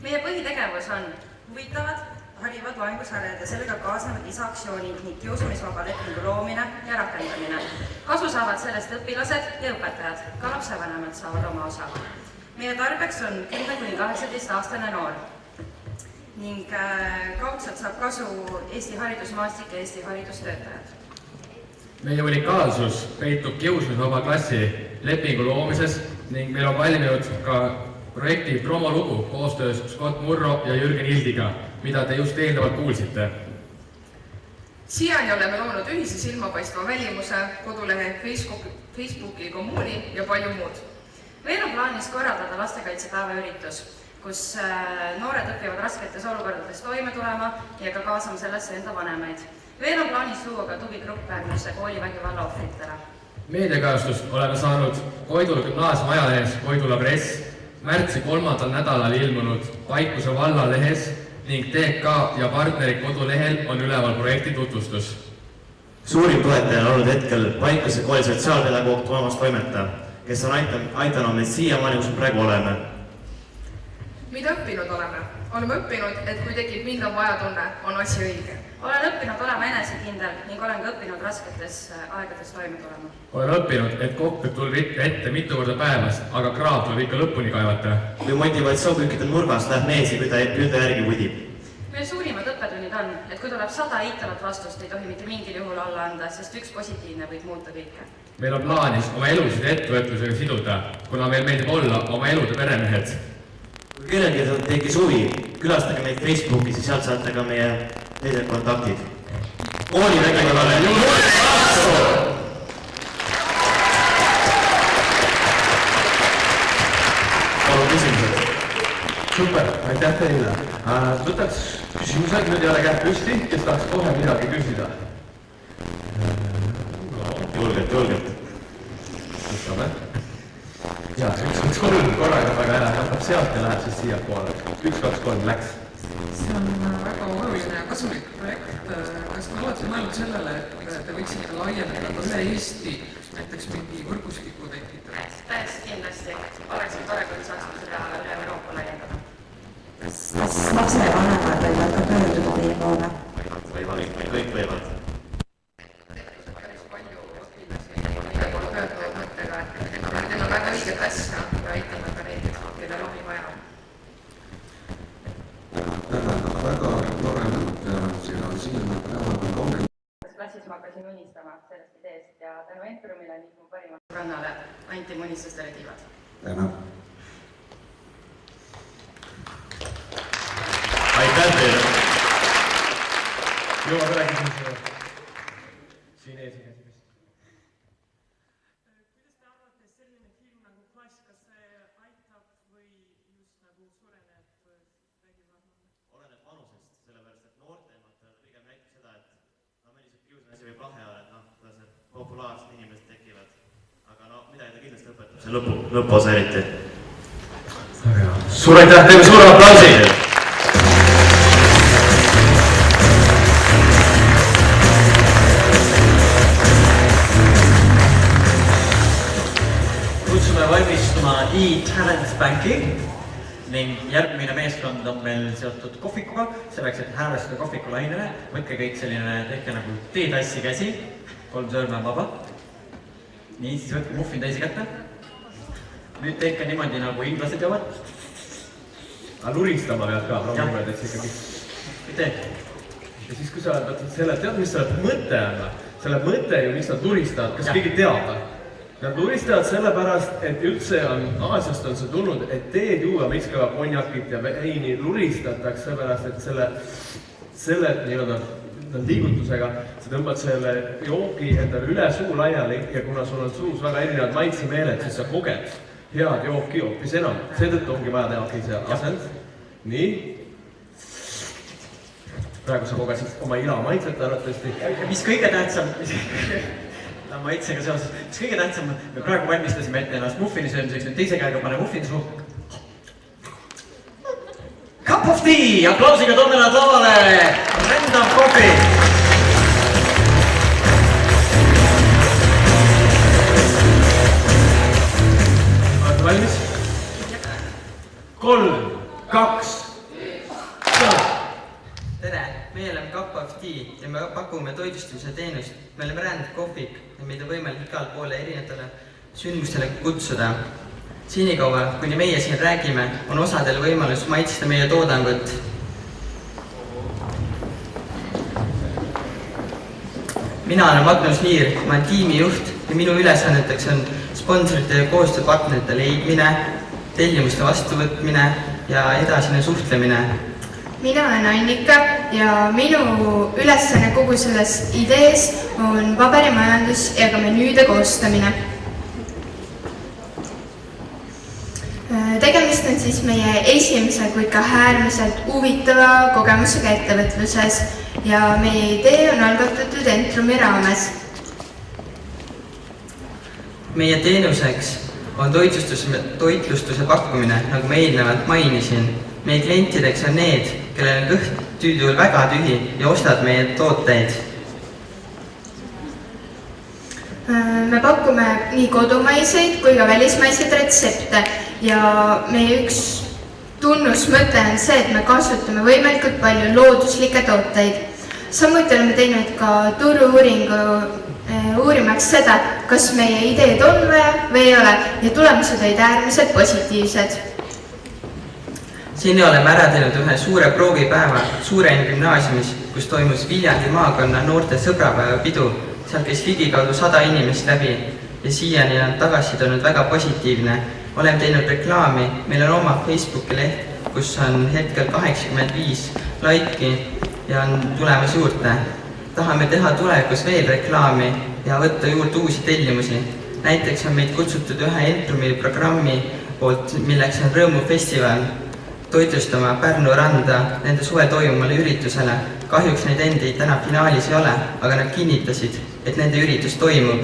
Meie põhitegevus on huvitavad, harivad loengusarjad ja sellega kaasnevad lisaaktsioonid ning kiusamisvaba lepingu loomine ja rakendamine. Kasu saavad sellest õpilased ja õpetajad, ka lapsevanemad saavad oma osa. Meie tarbeks on 10–18-aastane noor ning kaudselt saab kasu Eesti haridusmaastik ja Eesti haridustöötajad. Meie unikaalsus peitub kiusamisvaba klassi lepingu loomises ning meil on valminud ka projekti promolugu koostöös Scott Murro ja Jürgen Ildiga, mida te just eelnevalt kuulsite. Siiani oleme loonud ühise silmapaistva välimuse, kodulehe Facebooki kommuuni ja palju muud. Veel on plaanis korraldada lastekaitsepäeva üritus, kus noored õpivad rasketes olukordades toime tulema ja ka kaasama sellesse enda vanemaid. Veel on plaanis luua ka tugigrupp Pärnusse koolivägivalla ohvritele. Meediakajastust oleme saanud Koidula gümnaasiumi ajalehes Koidula Press, märtsi 3. nädalal ilmunud Paikuse valla lehes ning TK ja partnerid kodulehel on üleval projekti tutvustus. Suurim toetaja on olnud hetkel Paikuse kooli sotsiaalpedagoog Toomas Toimetaja, kes on aitanud meid siiamaani, kus me praegu oleme. Mida õppinud oleme? Oleme õppinud, et kui tekib mind on vaja tunne, on asi õige. Olen õppinud olema enesekindel ning olen ka õppinud rasketes aegades toime tulema. Olen õppinud, et kokku tuleb ette mitu korda päevas, aga kraad tuleb ikka lõpuni kaevata. Kui motivatsioonpüükide nurgas läheb mees ja püüda järgi võdib. Meil suurimad õppetunnid on, et kui tuleb 100 eitavat vastust, ei tohi mitte mingil juhul alla anda, sest üks positiivne võib muuta kõike. Meil on plaanis oma elusid ettevõtlusega siduda, kuna meil meeldib olla oma elude peremehed. Kui kellelgi tekkis huvi, külastage meid Facebookis ja sealt saate ka meie teised kontaktid. Koolivägivallale Julgelt vastu! Palun küsimused. Super, aitäh teile. Võtaks küsimused, nüüd ei ole käed püsti, kes tahaks kohe midagi küsida? Julgelt. Võtame. Ja, 1, 2, 3 korraga väga hea, hakkab sealt ja läheb siis siia poole. 1, 2, 3 läks. See on väga oluline ja kasulik projekt. Kas te olete mõelnud sellele, et te võiksite laiendada üle Eesti näiteks mingi võrgustiku tekitada? Täiesti kindlasti. Oleks tore, kui saaksime seda üle Euroopa laiendada. Kas lapsevanemad võivad ka pöörduda teie poole? Kõik võivad. Neil on väga õiget asja ja aitavad ka neid, kellel on vaja. Väga tore, et sina siin kogenud. Klassis ma hakkasin unistama sellest ideest ja tänu Entrumile ning mu parimale sõbrannale Anti mu unistustele tiivad. Tänan. jõuab üle küsimusele. Siin ees on käsi. Kuidas te arvate, selline film nagu Klass, kas see aitab või just nagu suureneb vägivald? Oleneb vanusest, sellepärast et noortematel pigem näitab seda, et mõni see kiusamine võib lahe olla, et kuidas need populaarsed inimesed tekivad. Aga midagi ta kindlasti õpetab. See lõpuosa eriti. Suur aitäh, teeme suure aplausi! Kutsume valmistuma e-Talent Banki ning järgmine meeskond on meil seotud kohvikuga. Selleks, et häälestada kohvikulainele, võtke kõik selline, tehke nagu teetassi käsi, 3 sõrme on vaba. Nii, siis võtke muffin teisi kätte. Nüüd tehke niimoodi nagu inglased jõuvad. Aga luristama pead ka, proovime ikkagi. Mitte. Ja siis, kui sa võtad selle, tead, mis selle mõte on? Selle mõte ju, miks nad luristavad, kas keegi teab? Nad luristavad sellepärast, et üldse Aasiast on see tulnud, et teed juua, miks ka konjakit ja veini luristatakse, sellepärast, et selle nii-öelda liigutusega sa tõmbad selle joogi endale üle suu laiali ja kuna sul on suus väga erinevad maitsemeeled, siis sa koged head jooki hoopis enam. Seetõttu ongi vaja teha see asend. Nii. Praegu sa kogesid oma ila maitset arvatavasti. Mis kõige tähtsam, maitsega seoses, mis kõige tähtsam, me praegu valmistasime ette ennast muffini söömiseks, nüüd teise käega pane muffini suu. Cup of tea! Aplausiga toome nad lavale! Random Coffee! Olete valmis? 3, 2, 1. Tere, meie oleme Cup of Tea ja me pakume toitlustamise teenust. Me oleme Rand Coffee ja meid on võimalik igal poole erinevatele sündmustele kutsuda. Siinikaua, kuni meie siin räägime, on osadel võimalus maitsida meie toodangut. Mina olen Magnus Niir, ma olen tiimijuht ja minu ülesanneteks on sponsorite ja koostööpartnerite leidmine, tellimuste vastuvõtmine ja edasine suhtlemine. Mina olen Annika ja minu ülesanne kogu selles idees on paberimajandus ja ka menüüde koostamine. Tegemist on siis meie esimese, kuid ka äärmiselt huvitava kogemusega ettevõtluses ja meie idee on algatatud Entrumi raames. Meie teenuseks on toitlustuse pakkumine, nagu ma eelnevalt mainisin. Meie klientideks on need, kellel on kõht tüüdul väga tühi ja ostad meie tooteid. Me pakume nii kodumaiseid kui ka välismaiseid retsepte ja meie üks tunnusmõte on see, et me kasutame võimalikult palju looduslikke tooteid. Samuti oleme teinud ka turu-uuringu uurimaks seda, kas meie ideed on vaja või ei ole ja tulemused olid äärmiselt positiivsed. Siin oleme ära teinud ühe suure proovipäeva Suureni gümnaasiumis, kus toimus Viljandi maakonna noorte sõbrapäeva pidu. Seal käis ligikaudu 100 inimest läbi ja siiani on tagasiside olnud väga positiivne. Oleme teinud reklaami, meil on oma Facebooki leht, kus on hetkel 85 laiki ja on tulemas juurde. Tahame teha tulevikus veel reklaami ja võtta juurde uusi tellimusi. Näiteks on meid kutsutud ühe Entrumi programmi poolt, milleks on Rõõmufestival, toitlustama Pärnu randa nende suve toimumale üritusele. Kahjuks neid endid täna finaalis ei ole, aga nad kinnitasid, et nende üritus toimub.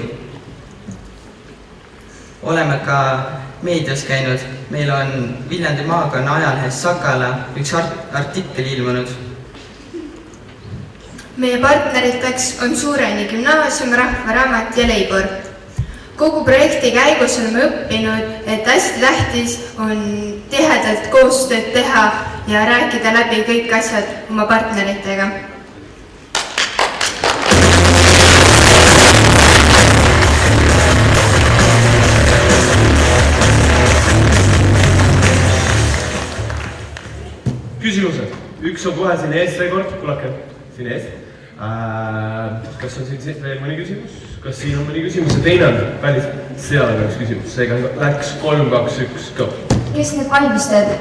Oleme ka meedias käinud, meil on Viljandi maakonna ajalehes Sakala üks artikkel ilmunud. Meie partneriteks on Suureni gümnaasium, Rahvaraamat ja Leibor. Kogu projekti käigus oleme õppinud, et hästi tähtis on tihedalt koostööd teha ja rääkida läbi kõik asjad oma partneritega. Küsimused. Üks on kohe siin ees seekord, kuulake, siin ees. Kas on siin veel mõni küsimus? Kas siin on mõni küsimus ja teine on välis? Seal on üks küsimus, seega läks 3, 2, 1, go. Kes need valmis teed?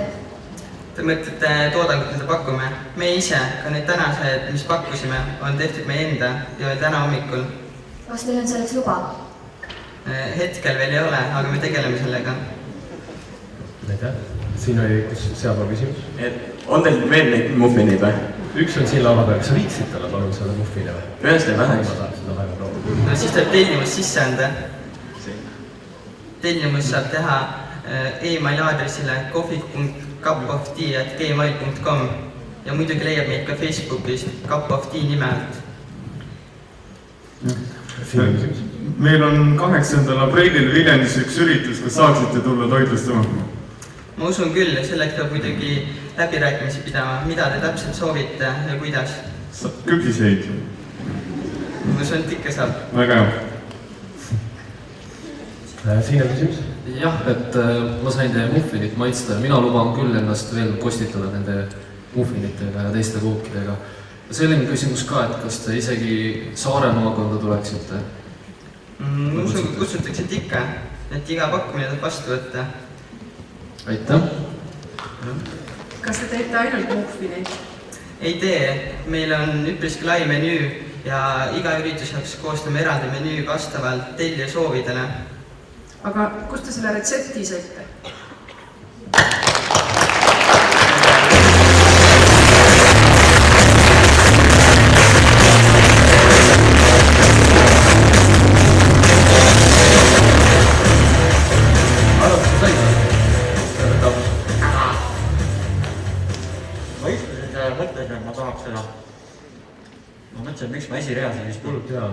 Te mõtlete toodangut, mida pakume? Me ise, ka need tänased, mis pakkusime, on tehtud meie enda ja veel täna hommikul. Kas teil on selleks luba? Hetkel veel ei ole, aga me tegeleme sellega. Aitäh. Siin oli sealpool küsimus. On teil veel neid muffineid või? Üks on siin laua peal. Kas sa viiksid talle palun selle muffine või? Ühest ei vähe. Ma tahaks seda väga proovida. No siis tuleb tellimus sisse anda. Tellimus saab teha e-maili aadressile coffee.cupoftea@gmail.com ja muidugi leiab meid ka Facebookist Cup of Tea nime alt. Meil on 8. aprillil Viljandis üks üritus, kas saaksite tulla toitlustama? Ma usun küll, selleks peab muidugi läbirääkimisi pidama, mida te täpselt soovite ja kuidas. Küpsiseid. Ma usun, et ikka saab. Väga hea. Siin on küsimus? Jah, et ma sain teie muffinit maitsta ja mina luban küll ennast veel kostitada nende muffinitega ja teiste kookidega. Selline küsimus ka, et kas te isegi Saare maakonda tuleksite? Ma usun, kutsutakse ikka, et iga pakkumine tuleb vastu võtta. Aitäh! Kas te teete ainult muffineid? Ei tee, meil on üpriski lai menüü ja iga üritus jaoks koostame eraldi menüü vastavalt tellija soovidele. Aga kust te selle retsepti saite? Ma mõtlesin, miks ma esireas ei istu. Kulut hea.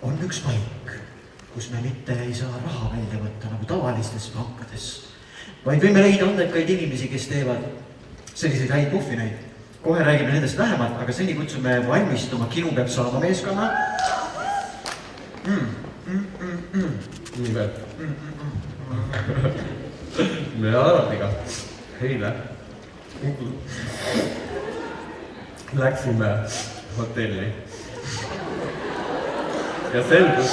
On üks paik, kus me mitte ei saa raha välja võtta nagu tavalistes pankades, vaid võime leida andekaid inimesi, kes teevad selliseid häid muffineid. Kohe räägime nendest vähemalt, aga seni kutsume valmistuma Kinu peab saama meeskonna. Nii veel. Me Aradiga eile läksime hotelli ja selgus,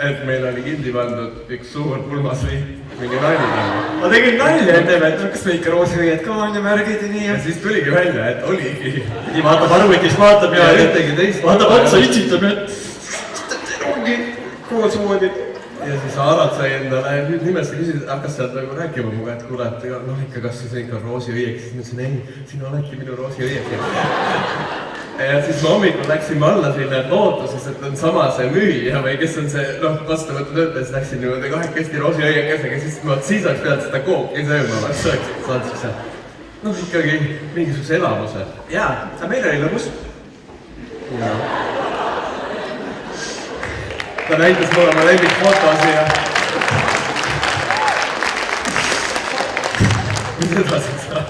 et meil oli kinni pandud üks suur pulmasliit mingi naljataga. Ma tegin nalja enne, et kas me ikka roosiõied ka on ja märgid ja nii. Ja siis tuligi välja, et oligi. Nii vaatab arvutis, vaatab ja ühtegi teist. Vaatab otsa, itsitab nüüd. Ongi koos voodid. Ja siis Arad sai endale nüüd nimest ja küsis, hakkas sealt nagu rääkima muga, et kuule, et noh ikka, kas see ikka roosiõiek. Siis ma ütlesin, ei, sina oledki minu roosiõiek. Ja siis ma hommikul läksime alla sinna lootuses, et on sama see müüja või kes on see vastuvõtu töötaja, siis läksin niimoodi kahekesti roosiõiekesega, siis ma siis oleks pealt seda kooki sööma, oleks sööks, saanud siukse ikkagi mingisuguse elamuse. Jaa, meil oli lõbus. Ta näitas mulle oma lemmikfotosi ja... Mis edasi saab?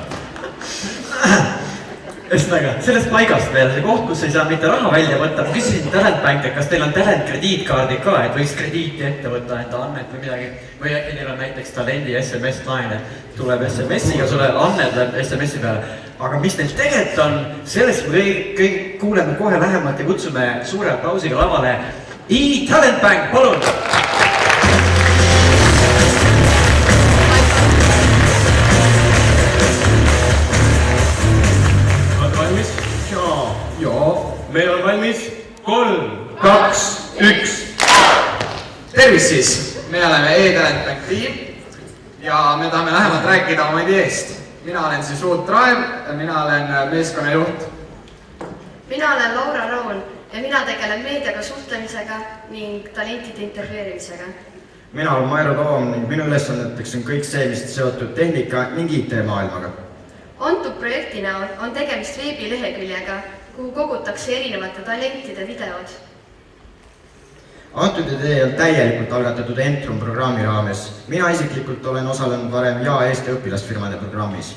Ühesõnaga, sellest paigast veel, see koht, kus ei saa mitte raha välja võtta, ma küsisin Talent Bank, et kas teil on Talent krediitkaardi ka, et võiks krediiti ette võtta enda annet või midagi, või äkki teil on näiteks Talendi SMS-laen, et tuleb SMS-iga, sulle annet läheb SMS-i peale. Aga mis neil tegelikult on, sellest me kõik kuuleme kohe lähemalt ja kutsume suure aplausiga lavale Talent Bank, palun! Meil on valmis 3, 2, 1. Tervist siis, me oleme e-Talent Bank tiim ja me tahame lähemalt rääkida oma ideest. Mina olen siis Ruut Raev ja mina olen meeskonnajuht. Mina olen Laura Raul ja mina tegelen meediaga suhtlemisega ning talentide intervjueerimisega. Mina olen Mairo Toom ning minu ülesanneteks on kõik see, mis seotud tehnika ning IT-maailmaga. Antud projekti näol on tegemist veebileheküljega, kuhu kogutakse erinevate talentide videod. Antud idee on täielikult algatatud Entrum programmi raames. Mina isiklikult olen osalenud varem Eesti õpilasfirmade programmis.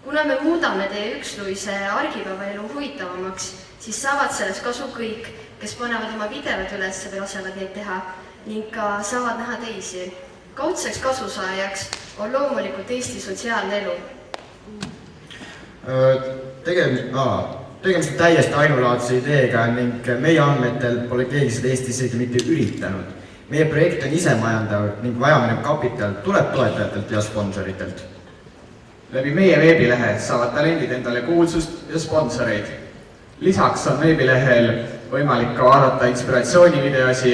Kuna me muudame teie üksluise argipäevaelu huvitavamaks, siis saavad sellest kasu kõik, kes panevad oma videod üles või lasevad neid teha ning ka saavad näha teisi. Kaudseks kasusaajaks on loomulikult Eesti sotsiaalne elu. Tegemist on täiesti ainulaadse ideega ning meie andmetel pole keegi seda Eestis isegi mitte üritanud. meie projekt on isemajandav ning vajaminev kapital tuleb toetajatelt ja sponsoritelt. Läbi meie veebilehe saavad talendid endale kuulsust ja sponsoreid. Lisaks on veebilehel võimalik ka vaadata inspiratsioonivideosi,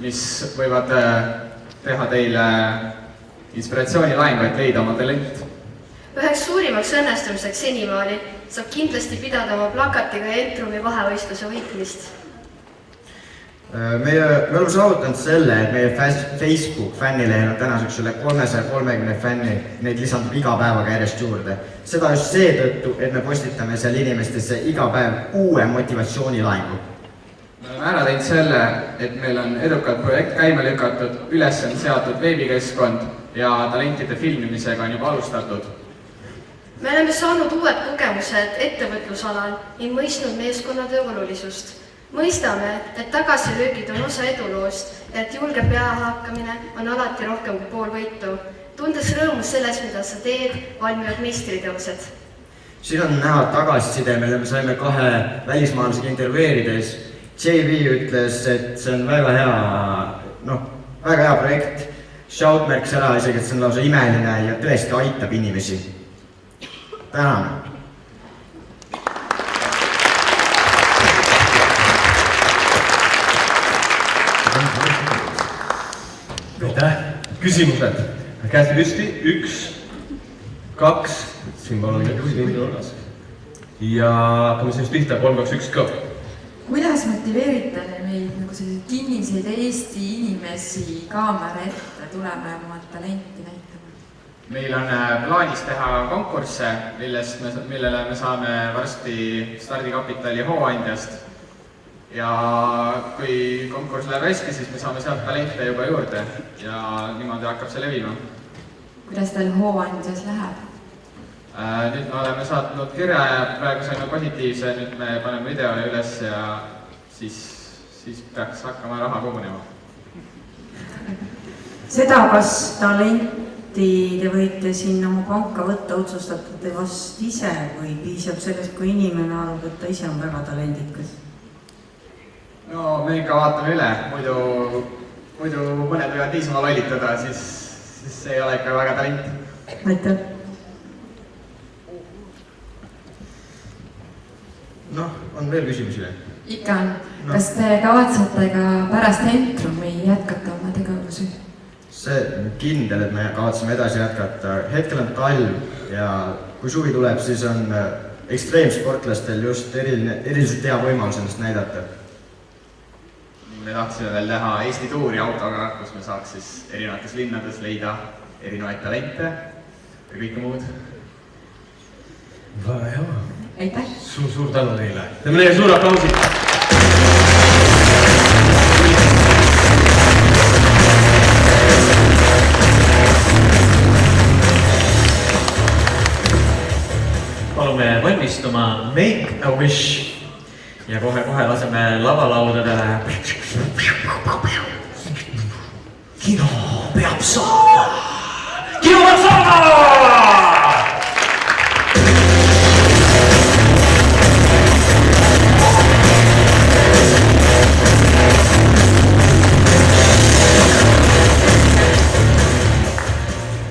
mis võivad teha teile inspiratsioonilaengu, et leida oma talent. Üheks suurimaks õnnestumiseks senimaani saab kindlasti pidada oma plakatiga Entrumi vahevõistluse võitmist. Me oleme saavutanud selle, et meie Facebook fännilehel on tänaseks üle 330 fänni, neid lisandub iga päevaga järjest juurde. Seda just seetõttu, et me postitame seal inimestesse iga päev uue motivatsioonilaengu. Me oleme ära teinud selle, et meil on edukalt projekt käima lükatud, üles on seatud veebikeskkond ja talentide filmimisega on juba alustatud. Me oleme saanud uued kogemused ettevõtlusalal ning mõistnud meeskonnatöö olulisust. Mõistame, et tagasilöögid on osa eduloost ja et julge peahakkamine on alati rohkem kui pool võitu. Tundes rõõmu selles, mida sa teed, valmivad meistriteosed. Siin on näha tagasiside, mille me saime 2 välismaalasega intervjueerides. JV ütles, et see on väga hea projekt. Shout märkis ära isegi, et see on lausa imeline ja tõesti aitab inimesi. Tänan! Aitäh! Küsimused. Käsi püsti. 1, 2. Siin palun küsimus nurgas. Ja hakkame siis pihta. 3, 2, 1, go! Kuidas motiveerite meid selliseid kinniseid Eesti inimesi kaamera ette tulema ja oma talenti näitama? Meil on plaanis teha konkursse, millele me saame varsti stardikapitali hooandjast. Ja kui konkurss läheb hästi, siis me saame sealt talente juba juurde ja niimoodi hakkab see levima. Kuidas teil hooandjas läheb? Nüüd me oleme saatnud kirja ja praegu saime positiivse, nüüd me paneme video üles ja siis peaks hakkama raha kogunema. Seda, kas talenti te võite sinna oma panka võtta, otsustate vast ise või piisab sellest, kui inimene arvab, et ta ise on väga talendikas? No me ikka vaatame üle, muidu mõned võivad niisama lollitada, siis see ei ole ikka väga talent. Aitäh! Noh, on veel küsimusi? Ikka on. Kas te kavatsete ka pärast Entrumi jätkata oma tegevusi? See on kindel, et me kavatseme edasi jätkata. Hetkel on talv ja kui suvi tuleb, siis on ekstreemsportlastel just eriliselt hea võimalus ennast näidata. Me tahtsime veel teha Eesti tuuri autoga, kus me saaks siis erinevates linnades leida erinevaid talente ja kõike muud. Väga hea. Aitäh! Suur tänu teile! Teeme neile suur aplausi! Palume valmistuma Make a Wish ja kohe laseme lavalaudadele. Kino peab saama! Kino peab saama!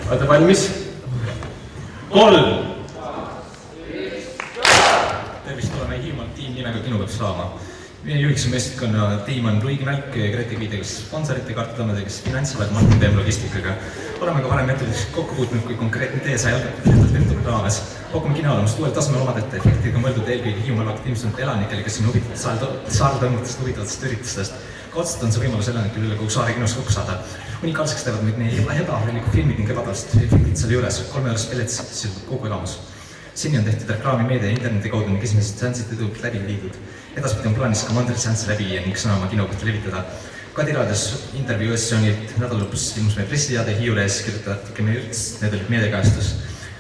Olete valmis? 3! Tervist, oleme Hiiumaalt tiim nimega Kino peab saama. Meie juhiks on meeskonna tiim on Luigi Mälk, Grete Kiidega sponsorite kartulamadega, finantsalad Martin Teem logistikaga. Oleme ka varem metodist kokku puutnud, kui konkreetne tee sai algatatud Ventuuri raames. Pakume kinoalamust uuel tasemel omadete efektiga mõeldud eelkõige Hiiumaal aktiivsund elanikele, kes on saartõmmatest huvitavatest üritustest. Ka otsast on see võimalus elanikele üle kogu saare kinos kokku saada. Unikaalseks teevad meid meie ebaharilikud filmid ning ebataolised efektid selle juures. 3 euros pellets sõltub kogu elamus. Seni on tehtud reklaami meedia ja interneti kaudu ning esimesed seansid edult läbi viidud. Edaspidi on plaanis ka mandriseansse läbi viia ning sõna oma kino kohta levitada. Kadi raadios intervjuu sessioonilt nädalalõpus ilmus meie pressiteade Hiiule ees kirjutatud meie üritused, need olid meediakajastus.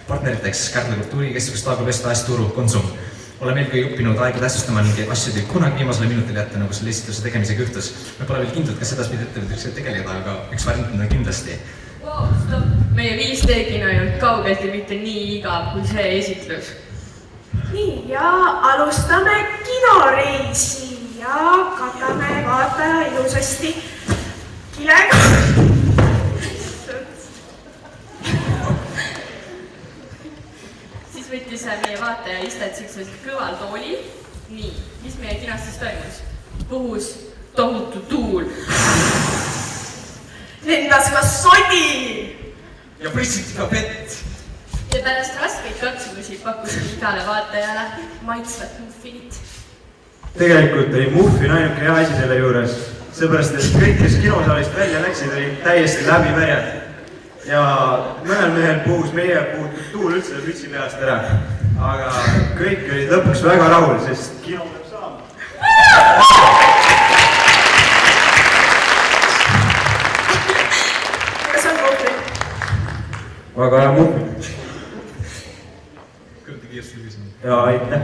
Partneriteks Kärdla Kultuurikeskus, Taago Vesta, Turu, Konsum. Oleme eelkõige õppinud aega tähtsustama ning asju teeb kunagi viimasele minutile jätta, nagu selle esituse tegemisega juhtus. Me pole veel kindlad, kas edaspidi ettevõtteks tegeleda, aga üks variant on kindlasti. Stopp! Meie 5D kino ei olnud kaugeltki mitte nii igav kui see esitlus. Nii, ja alustame kinoreisi ja katame vaataja ilusasti. kilega. Siis võttis meie vaataja istet siukses kõval toolil. Nii, mis meie kinos siis toimus? Puhus tohutu tuul. Lendas ka sodi. Ja pritsiti ka vett. Ja pärast raskeid katsumusi pakkusime igale vaatajale maitsvat muffinit. Tegelikult oli muffin ainuke hea asi selle juures, seepärast, et kõik, kes kinosaalist välja läksid, olid täiesti läbimärjad. Ja mõnel mehel puhus meie puhutud tuul üldse pütsi peast ära. Aga kõik olid lõpuks väga rahul, sest kino peab saama. Kas on muffin? Väga hea muffin. Kõrdi kiiresti küsima. Ja aitäh.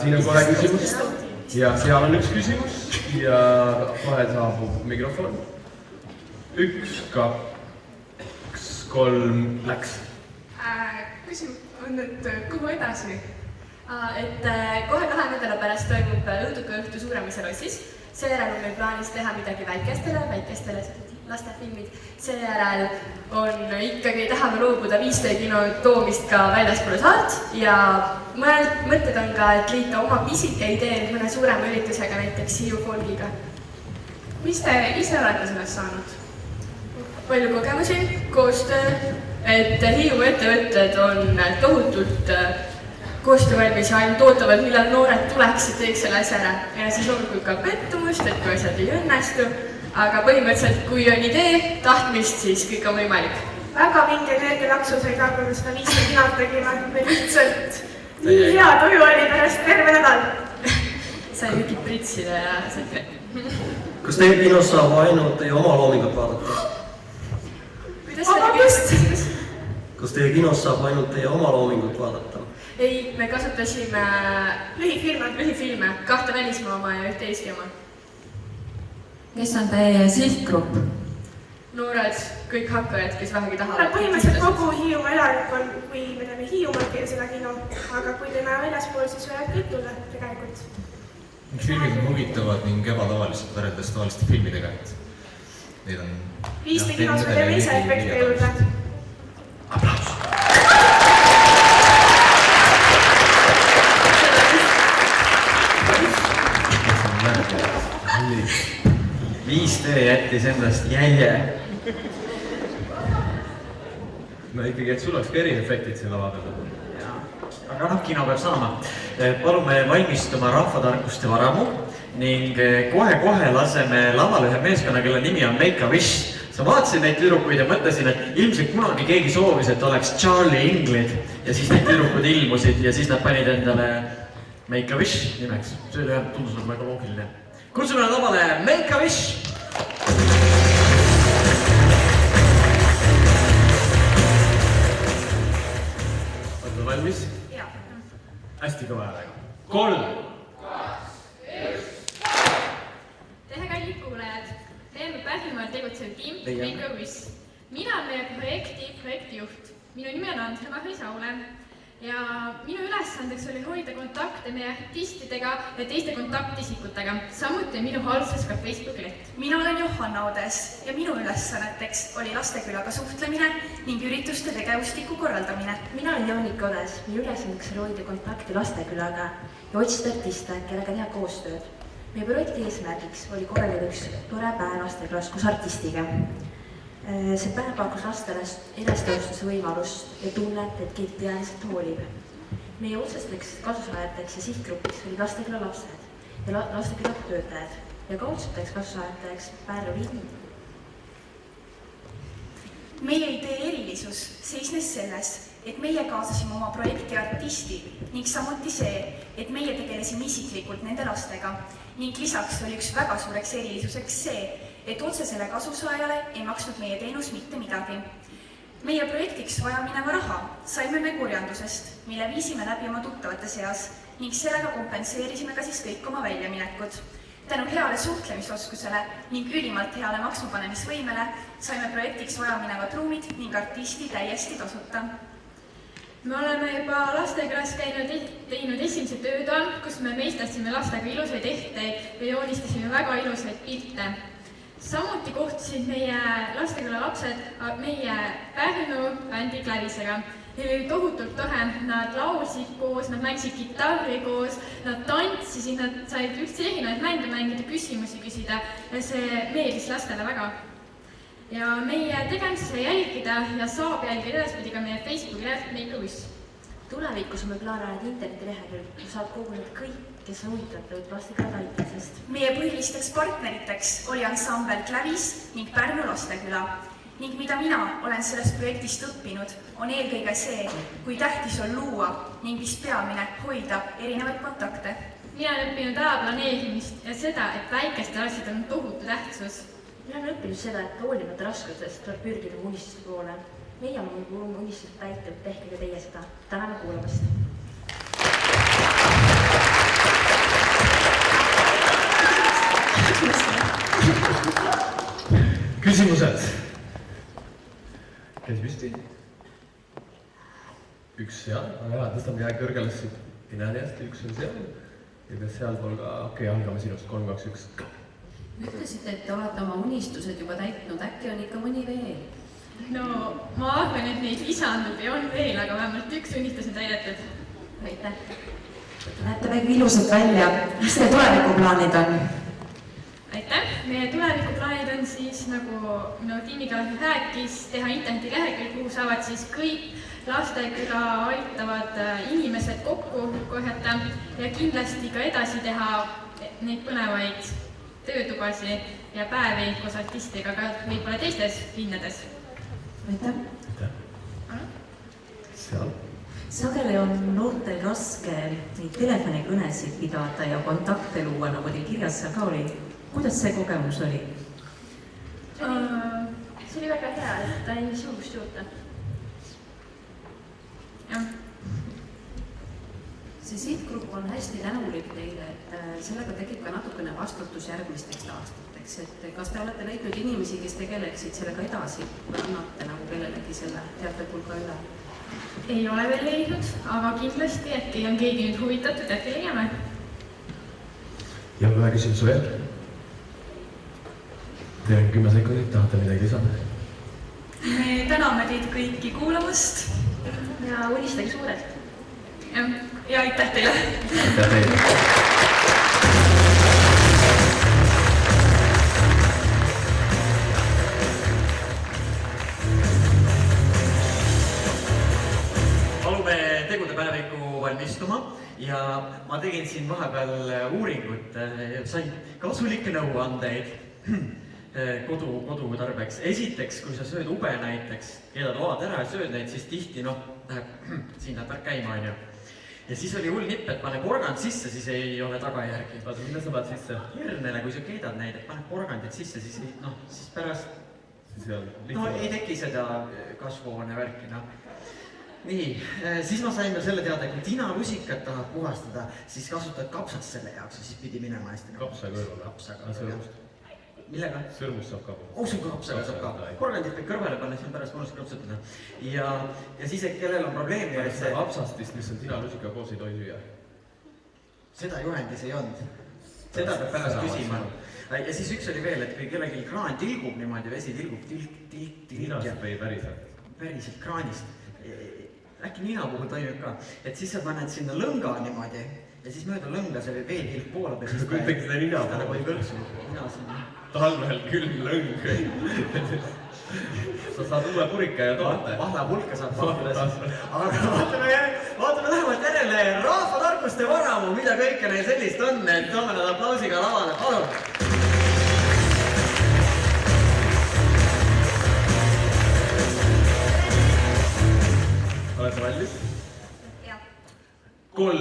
Siin on kohe küsimus ja seal on üks küsimus ja kohe saabub mikrofon. 1, 2, 3, läks. Küsimus on, et kuhu edasi? Et kohe 2 nädala pärast toimub õhtukaõhtu Suuremise lossis. Seejärel on meil plaanis teha midagi väikestele lastefilmid. Seejärel on ikkagi tahame loobuda 5D kino toomist ka väljaspoole saart ja mõtted on ka, et liita oma pisike idee mõne suurema üritusega, näiteks Hiiu Folgiga. Mis te ise olete sellest saanud? Palju kogemusi, koostöö, et Hiiu ettevõtted on tohutult koostöövalmis ja ainult ootavad, millal noored tuleksid teeks selle asja ära. Ja siis loomulikult ka pettumust, et kui asjad ei õnnestu, aga põhimõtteliselt, kui on idee, tahtmist, siis kõik on võimalik. Väga vinge energialaksu sai ka, kui me seda 5D kinot tegime. Me lihtsalt nii hea tuju oli pärast terve nädal. Sai mingid pritsida ja said. Kas teie kinos saab ainult teie oma loomingut vaadata? Kas teie kinos saab ainult teie oma loomingut vaadata? Ei, me kasutasime lühifilme, 2 välismaa oma ja 1 Eesti oma. Kes on teie sihtgrupp? Noored, kõik hakkajad, kes vähegi tahavad. Põhimõtteliselt kogu Hiiumaa elanik on, kui me teeme Hiiumaal seda kino, aga kui teeme väljaspool, siis võivad kõik tulla tegelikult. Filmid on huvitavad ning ebatavalised võrreldes tavaliste filmidega, et neid on... 5D kinos me teeme ise efekte juurde. Aplaus! 5D jättis endast jälje. No ikkagi, et sul oleks ka eriefektid siin lava peal. Aga noh, kino peab saama. Palume valmistuma rahvatarkuste varamu ning kohe-kohe laseme lavale ühe meeskonna, kelle nimi on Make a Wish. Sa vaatasin neid tüdrukuid ja mõtlesin, et ilmselt kunagi keegi soovis, et oleks Charlie Inglid ja siis need tüdrukud ilmusid ja siis nad panid endale Make a Wish nimeks. See oli tundus nagu väga loogiline. Kutsume lavale Make a Wish! Oled valmis? Jaa. Hästi kõva häälega. 3, 2, 1. Tere kallid kuulajad! Teeme Pärnumaal tegutsev tiim Make a Wish. Mina olen meie projektijuht. Minu nimi on Andrema Saule ja minu ülesandeks oli hoida kontakte meie artistidega ja teiste kontaktisikutega. Samuti minu halduses ka Facebooki leht. Mina olen Johanna Odes ja minu ülesanneteks oli Lastekülaga suhtlemine ning ürituste tegevustiku korraldamine. Mina olen Jaanika Odes. Minu ülesanneteks oli hoida kontakti Lastekülaga ja otsida artiste, kellega teha koostööd. Meie projekti eesmärgiks oli korraldada üks tore päev Lastekülas koos artistiga. See päev pakkus lastele enesetõustuse võimalust ja tunnet, et keegi teadliselt hoolib. Meie otsesteks kasusaajateks ja sihtgrupiks olid Lasteküla lapsed ja Lasteküla töötajad ja kaudseteks kasusaajateks Pärnu linn. Meie idee erilisus seisnes selles, et meie kaasasime oma projekti artisti ning samuti see, et meie tegelesime isiklikult nende lastega ning lisaks oli üks väga suureks erilisuseks see, et otsesele kasusaajale ei maksnud meie teenus mitte midagi. Meie projektiks vajamineva raha saime me kurjandusest, mille viisime läbi oma tuttavate seas ning sellega kompenseerisime ka siis kõik oma väljaminekud. Tänu heale suhtlemisoskusele ning ülimalt heale maksmapanemisvõimele saime projektiks vajaminevad ruumid ning artisti täiesti tasuta. me oleme juba lastekülas teinud esimese töötoa, kus me meistasime lastega ilusaid ehteid ja joonistasime väga ilusaid pilte. Samuti kohtusid meie lasteküla lapsed meie Pärnu bändi Klävisega. Neil oli tohutult tohe, nad laulsid koos, nad mängisid kitarri koos, nad tantsisid, nad said üldse erinevaid mänge mängida, küsimusi küsida ja see meeldis lastele väga. Ja meie tegemisi sai jälgida ja saab jälgida edaspidi ka meie Facebooki lehelt Make a Wish. Tulevikus on meil plaananud internetilehekülg, kus saab koguneda kõik, kes on huvitatud lasteküla talitamisest. Meie põhilisteks partneriteks oli ansambel Klävis ning Pärnu lasteküla. Ning mida mina olen sellest projektist õppinud, on eelkõige see, kui tähtis on luua ning mis peamine hoida erinevaid kontakte. Mina olen õppinud aja planeerimist ja seda, et väikestel asjad on tohutu tähtsus. Mina olen õppinud seda, et hoolimata raskustest tuleb pürgida unistuste poole. Meie oleme oma unistused täitnud, tehke ka teie seda. Täname kuulamast. Küsimused. Käsi püsti. Üks seal, aga tõstame käe kõrgele, siis ei näe nii hästi, üks on seal. Ja kas seal pool ka, okei, algame sinust, 3, 2, 1. Ütlesite, et te olete oma unistused juba täitnud, äkki on ikka mõni veel? No, ma arvan, et neid lisandub ja on veel, aga vähemalt üks unistus on täidetud. Aitäh. Näete väga ilusad välja. Mis teie tulevikuplaanid on? Aitäh. Meie tulevikuplaanid on siis, nagu minu tiimiga rääkis, teha internetilehekülg, kuhu saavad siis kõik lasteküla aitavad inimesed kokku korjata ja kindlasti ka edasi teha neid põnevaid töötubasi ja päevi koos artistiga ka võib-olla teistes linnades. Aitäh. Aitäh. Seal. Sageli on noortel raske neid telefonikõnesid pidada ja kontakte luua, nagu teil kirjas seal ka oli. Kuidas see kogemus oli? See oli väga hea, et ta andis julgust juurde. Jah. See sihtgrupp on hästi tänulik teile, et sellega tekib ka natukene vastutus järgmisteks aastateks. Et kas te olete leidnud inimesi, kes tegeleksid sellega edasi või annate nagu kellelegi selle teatepulga üle? Ei ole veel leidnud, aga kindlasti, et on keegi nüüd huvitatud, et leiame. Ja on vähe küsimus veel. Teil on 10 sekundit, tahate midagi lisada? Me täname teid kõiki kuulamast. Ja unistage suurelt. Ja aitäh teile! Aitäh teile! Palume tegudepäeviku valmistuma ja ma tegin siin vahepeal uuringut, sain kasulikke nõuandeid kodu tarbeks. Esiteks, kui sa sööd ube näiteks, keedad oad ära ja sööd neid, siis tihti siin läheb värk käima, on ju. Ja siis oli hull nipp, et pane porgand sisse, siis ei ole tagajärgi. Vaata, mida sa paned sisse? Hirnele, kui sa keedad neid, et pane porgandid sisse, siis pärast ei teki seda kasvuhoone värki, Nii, siis ma sain veel selle teada, kui tinalusikat tahab puhastada, siis kasutad kapsast selle jaoks ja siis pidi minema hästi. Kapsa kõrval? Sõrmust. Millega? Sõrmust saab ka. Kapsaga saab ka. Porgandid peab kõrvale panna, siis on pärast mõnus krõpsutada. Ja siis, et kellel on probleemi... See kapsastist, mis on tinalusika koos ei tohi süüa? Seda juhendis ei olnud. Seda peab pärast küsima. Ja siis üks oli veel, et kui kellelgi kraan tilgub niimoodi, vesi tilgub, tilk. Ninast või päriselt? Päriselt kraanist. Äkki nina puhul toimib ka. Et siis sa paned sinna lõnga niimoodi ja siis mööda lõnga see veetilk poolab ja siis kujutage seda nina poolab. Nagu ei kõlksu. Talvel külm lõng. Sa saad uue purika ja toate. Vahlapulka saab pakkudes. Aga vaatame lähemalt järele rahvatarkuste varamu, mida kõike neil sellist on, et toome nad aplausiga lavale. Palun! Olete valmis? Jah. 3.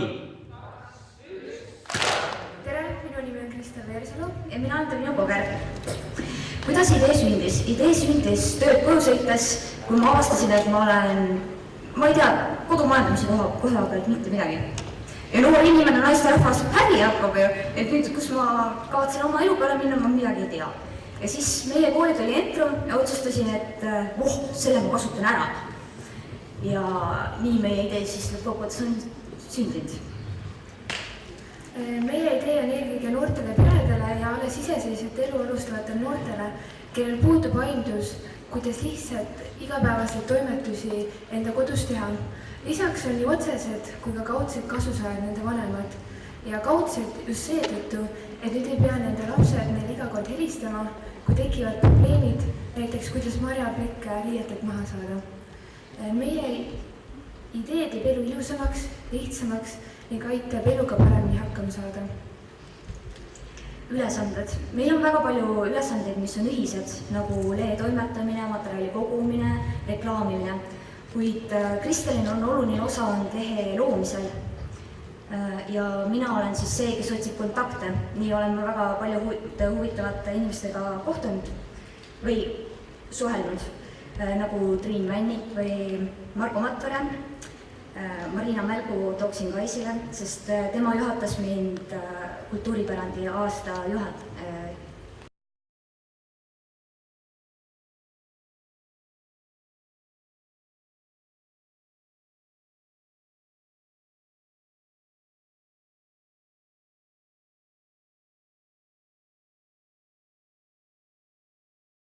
Tere, minu nimi on Krista Veersalu ja mina olen Tõnja Koger. Kuidas idee sündis? Idee sündis tööd koju sõites, kui ma avastasin, et ma ei tea, kodumajandamise koha pealt mitte midagi. Ja noor inimene naisterahvas häbi hakkab ju, et nüüd, kus ma kavatsen oma elu peale minna, ma midagi ei tea. Ja siis meie koolid oli intro ja otsustasin, et selle ma kasutan ära. ja nii meie idee siis lõppkokkuvõttes on sündinud. Meie idee on eelkõige noortele peredele ja alles iseseisvat elu alustavatele noortele, kellel puudub aimdus, kuidas lihtsalt igapäevaseid toimetusi enda kodus teha. Lisaks on nii otsesed kui ka kaudsed kasusaajad nende vanemad ja kaudsed just seetõttu, et nüüd ei pea nende lapsed neile iga kord helistama, kui tekivad probleemid, näiteks kuidas marjaplikke riietelt maha saada. Meie idee teeb elu ilusamaks, lihtsamaks ning aitab eluga paremini hakkama saada. Ülesanded. Meil on väga palju ülesandeid, mis on ühised, nagu lehe toimetamine, materjali kogumine, reklaamimine, kuid Kristelil on oluline osa lehe loomisel. Ja mina olen siis see, kes otsib kontakte. Nii olen ma väga palju huvitavate inimestega kohtunud või suhelnud, nagu Triin Vännik või Marko Matvere. Marina Mälgu tooksin ka esile, sest tema juhatas mind kultuuripärandi aasta